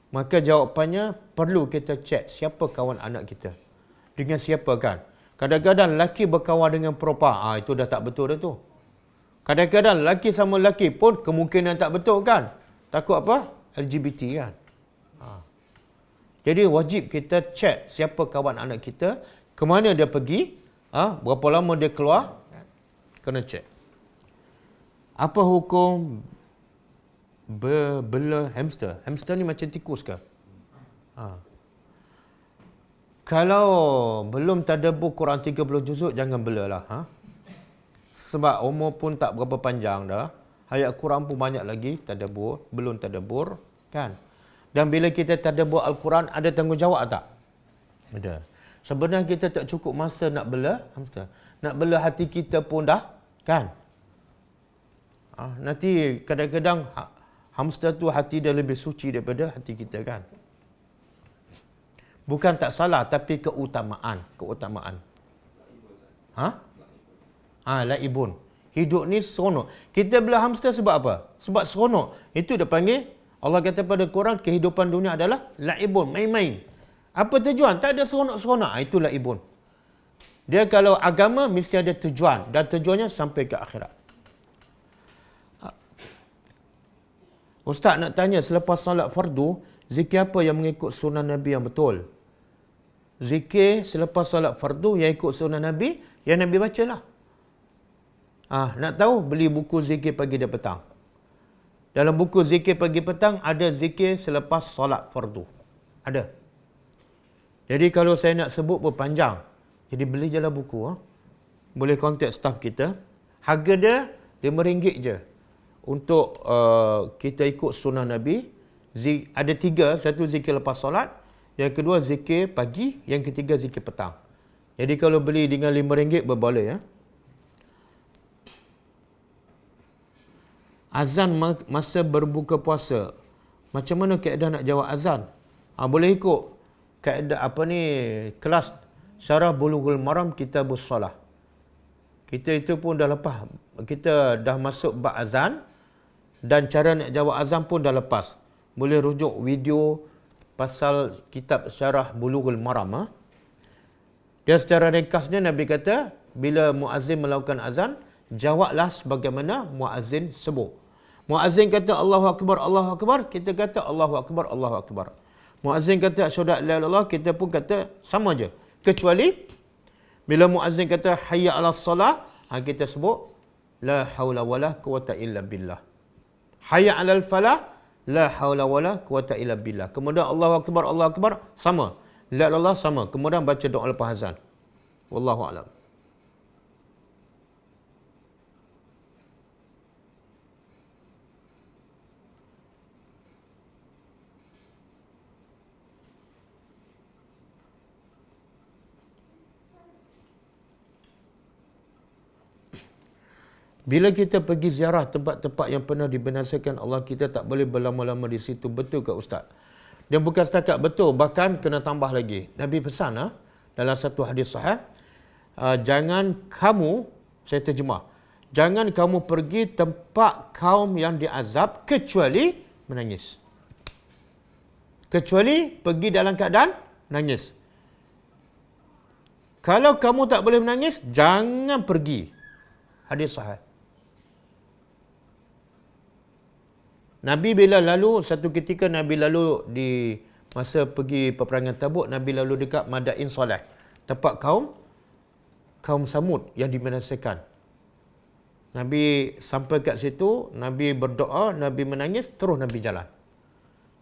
Maka jawapannya, perlu kita cek siapa kawan anak kita. Dengan siapa kan? Kadang-kadang lelaki berkawan dengan perempuan. Itu dah tak betul dah tu. Kadang-kadang lelaki sama lelaki pun kemungkinan tak betul kan? Takut apa? LGBT kan? Jadi wajib kita cek siapa kawan anak kita, ke mana dia pergi, berapa lama dia keluar, kena cek. Apa hukum berbela hamster? Hamster ni macam tikus ke? Kalau belum tadabbur Quran 30 juzuk, jangan belalah. Sebab umur pun tak berapa panjang dah. Ayat Quran pun banyak lagi tadabbur, belum tadabbur, kan? Dan bila kita tadabbur Al-Quran, ada tanggungjawab tak? Ada. Sebenarnya kita tak cukup masa nak bela hamster. Nak bela hati kita pun dah, kan? Nanti kadang-kadang hamster tu hati dia lebih suci daripada hati kita kan. Bukan tak salah, tapi keutamaan. Laibun. Hidup ni seronok. Kita bela hamster sebab apa? Sebab seronok. Itu dia panggil, Allah kata pada Quran, kehidupan dunia adalah laibun, main-main. Apa tujuan? Tak ada seronok-seronok. Itu laibun. Dia kalau agama, mesti ada tujuan. Dan tujuannya sampai ke akhirat. Ustaz nak tanya, selepas solat fardu, zikir apa yang mengikut sunnah Nabi yang betul? Zikir selepas solat fardu yang ikut sunnah Nabi, yang Nabi bacalah. Nak tahu, beli buku zikir pagi dan petang. Dalam buku zikir pagi petang ada zikir selepas solat fardu. Ada. Jadi kalau saya nak sebut pun panjang. Jadi beli je lah buku. Boleh kontak staf kita. Harga dia RM5 je. Untuk kita ikut sunnah Nabi. Ada 3. Satu zikir lepas solat. Yang kedua zikir pagi. Yang ketiga zikir petang. Jadi kalau beli dengan RM5 berboleh ya. Azan masa berbuka puasa. Macam mana kaedah nak jawab azan? Boleh ikut kaedah kelas Syarah Bulughul Maram Kitabus Salah. Kita itu pun dah lepas. Kita dah masuk bab azan dan cara nak jawab azan pun dah lepas. Boleh rujuk video pasal kitab Syarah Bulughul Maram. Dia secara ringkasnya Nabi kata, bila muazzin melakukan azan, jawablah sebagaimana muazzin sebut. Muazzin kata Allahu Akbar, kita kata Allahu Akbar, Allahu Akbar. Muazzin kata asyhadu an la ilaha illallah, kita pun kata sama je. Kecuali bila muazzin kata hayya 'alas salah, kita sebut la haula wala quwata illa billah. Hayya 'alal falah, la haula wala quwata illa billah. Kemudian Allahu Akbar sama. La ilaha illallah sama. Kemudian baca doa lepas azan. Wallahu a'lam. Bila kita pergi ziarah tempat-tempat yang pernah dibinasakan Allah, kita tak boleh berlama-lama di situ. Betul ke Ustaz? Dia bukan setakat betul, bahkan kena tambah lagi. Nabi pesan dalam satu hadis sahih, jangan kamu, saya terjemah, jangan kamu pergi tempat kaum yang diazab kecuali menangis. Kecuali pergi dalam keadaan nangis. Kalau kamu tak boleh menangis, jangan pergi. Hadis sahih. Nabi bila lalu, satu ketika Nabi lalu di masa pergi peperangan Tabuk, Nabi lalu dekat Madain Saleh, tempat kaum Samud yang dibinasakan. Nabi sampai kat situ, Nabi berdoa, Nabi menangis, terus Nabi jalan.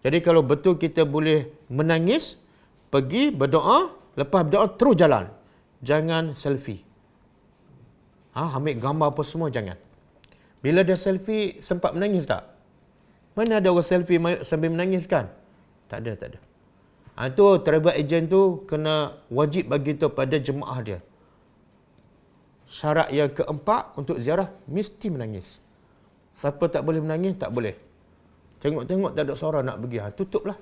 Jadi kalau betul kita boleh menangis, pergi berdoa, lepas berdoa terus jalan. Jangan selfie. Ambil gambar apa semua, jangan. Bila dia selfie, sempat menangis tak? Mana ada orang selfie sambil menangis kan? Tak ada. Itu travel agent tu kena wajib bagi tahu pada jemaah dia. Syarat yang keempat untuk ziarah, mesti menangis. Siapa tak boleh menangis, tak boleh. Tengok-tengok tak ada seorang nak pergi, tutuplah.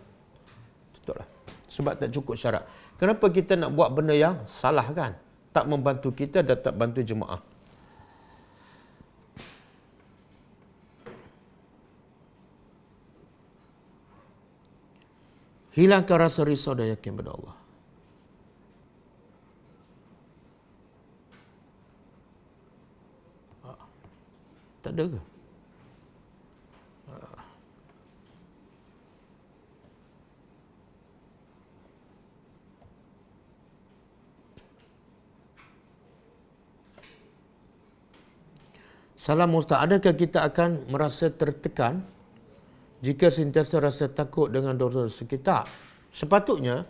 Sebab tak cukup syarat. Kenapa kita nak buat benda yang salah kan? Tak membantu kita dan tak bantu jemaah. Hilangkan rasa risau dan yakin pada Allah. Tak ada ke? Salam Ustaz, adakah kita akan merasa tertekan jika sentiasa rasa takut dengan dosa sekitar? Sepatutnya,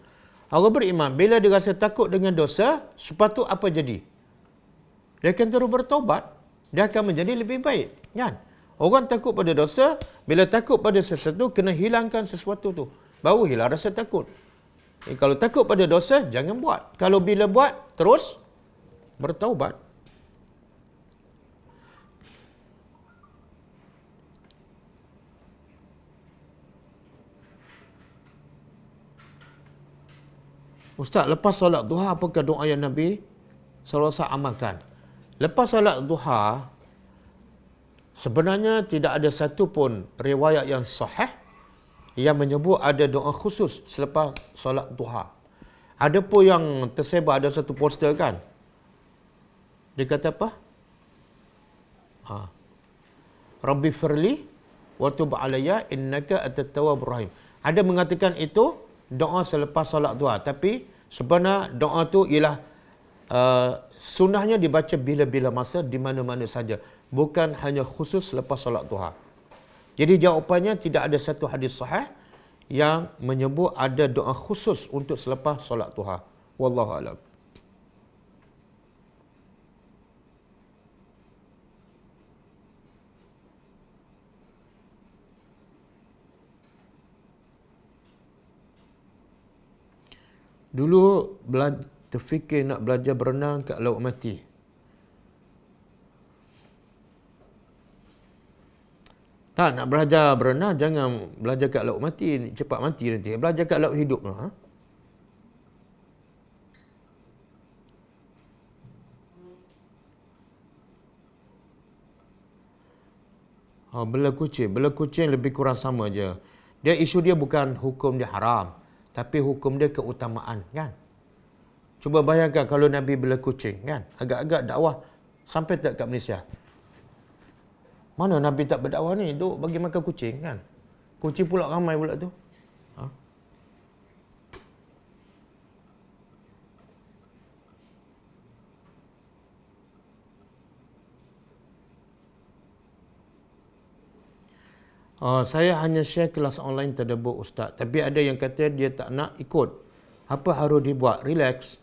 orang beriman bila dia rasa takut dengan dosa, sepatut apa jadi? Dia akan terus bertaubat. Dia akan menjadi lebih baik. Kan? Orang takut pada dosa, bila takut pada sesuatu, kena hilangkan sesuatu tu. Baru hilang rasa takut. Kalau takut pada dosa, jangan buat. Kalau bila buat, terus bertaubat. Ustaz, lepas solat duha, apakah doa yang Nabi SAW amalkan? Lepas solat duha, sebenarnya tidak ada satu pun riwayat yang sahih yang menyebut ada doa khusus selepas solat duha. Ada pun yang tersebar, ada satu poster kan? Dia kata apa? Rabbi firli wa tub alayya innaka at-tawwabur rahim. Ada mengatakan itu doa selepas solat duha, tapi sebenarnya doa tu ialah sunnahnya dibaca bila-bila masa di mana-mana saja, bukan hanya khusus selepas solat duha. Jadi jawapannya tidak ada satu hadis sahih yang menyebut ada doa khusus untuk selepas solat duha. Wallahu a'lam. Dulu terfikir nak belajar berenang kat Laut Mati. Tak, nak belajar berenang jangan belajar kat Laut Mati, cepat mati nanti. Belajar kat Laut Hidup lah. Bela kucing lebih kurang sama je. Isu dia bukan hukum dia haram, tapi hukum dia keutamaan, kan? Cuba bayangkan kalau Nabi bela kucing, kan? Agak-agak dakwah sampai tak kat Malaysia. Mana Nabi tak berdakwah ni? Duk bagi makan kucing, kan? Kucing pula ramai pula tu. Saya hanya share kelas online tadabbur Ustaz. Tapi ada yang kata dia tak nak ikut. Apa harus dibuat? Relax.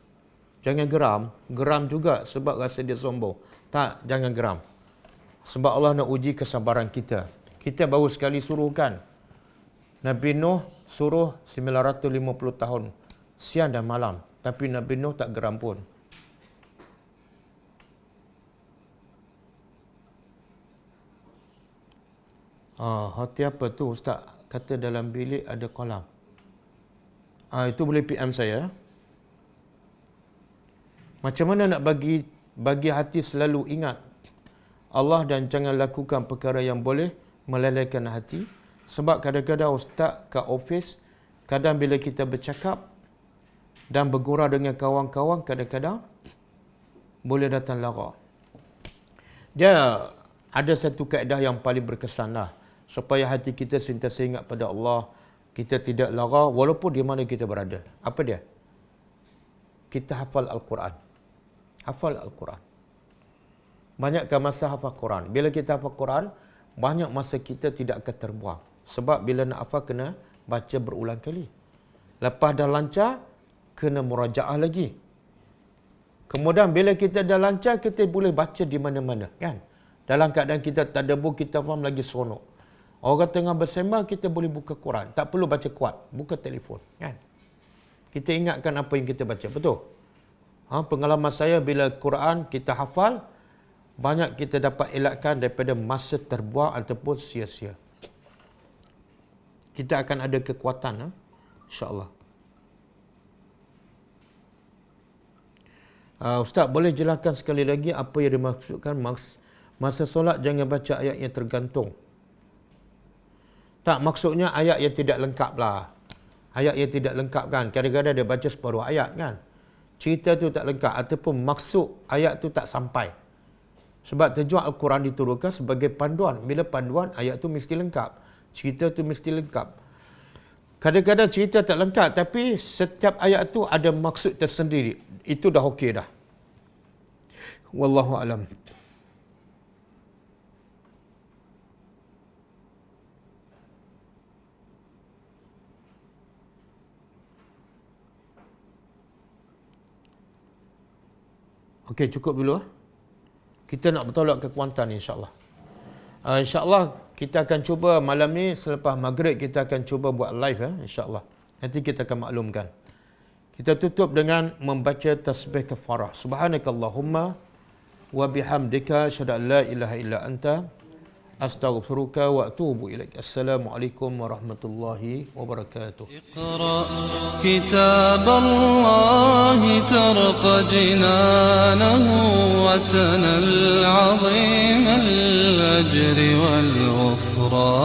Jangan geram. Geram juga sebab rasa dia sombong. Tak, jangan geram. Sebab Allah nak uji kesabaran kita. Kita baru sekali suruh, kan? Nabi Nuh suruh 950 tahun. Siang dan malam. Tapi Nabi Nuh tak geram pun. Hati apa tu Ustaz? Kata dalam bilik ada kolam. Itu boleh PM saya. Macam mana nak bagi hati selalu ingat Allah dan jangan lakukan perkara yang boleh melalaikan hati. Sebab kadang-kadang Ustaz kat office, kadang bila kita bercakap dan bergurau dengan kawan-kawan, kadang-kadang boleh datang lara. Dia ada satu kaedah yang paling berkesan lah. Supaya hati kita sentiasa ingat pada Allah. Kita tidak lara walaupun di mana kita berada. Apa dia? Kita hafal Al-Quran. Hafal Al-Quran. Banyakkan masa hafal Quran. Bila kita hafal Quran, banyak masa kita tidak akan terbuang. Sebab bila nak hafal, kena baca berulang kali. Lepas dah lancar, kena murajaah lagi. Kemudian bila kita dah lancar, kita boleh baca di mana-mana, kan? Dalam keadaan kita tadabbur, kita faham lagi seronok. Orang tengah bersembang, kita boleh buka Quran. Tak perlu baca kuat. Buka telefon, kan? Kita ingatkan apa yang kita baca. Betul? Pengalaman saya bila Quran kita hafal, banyak kita dapat elakkan daripada masa terbuang ataupun sia-sia. Kita akan ada kekuatan, insya-Allah. Ustaz, boleh jelaskan sekali lagi apa yang dimaksudkan masa solat jangan baca ayat yang tergantung? Tak, maksudnya ayat yang tidak lengkap lah. Ayat yang tidak lengkap, kan? Kadang-kadang dia baca separuh ayat, kan? Cerita tu tak lengkap ataupun maksud ayat tu tak sampai. Sebab tujuan Al-Quran diturunkan sebagai panduan. Bila panduan, ayat tu mesti lengkap. Cerita tu mesti lengkap. Kadang-kadang cerita tak lengkap, tapi setiap ayat tu ada maksud tersendiri. Itu dah okey dah. Wallahu a'lam. Okey, cukup dulu. Kita nak bertolak ke Kuantan, insya-Allah. InsyaAllah kita akan cuba malam ni selepas maghrib kita akan cuba buat live, insyaAllah. Nanti kita akan maklumkan. Kita tutup dengan membaca tasbih kafarah. Subhanakallahumma wa bihamdika asyhadu an la ilaha illa anta astaghfiruka wa atubu ilaik. Assalamualaikum warahmatullahi wabarakatuh. اقرأ كتاب الله ترق جنانه وتنل عظيم الأجر والغفران.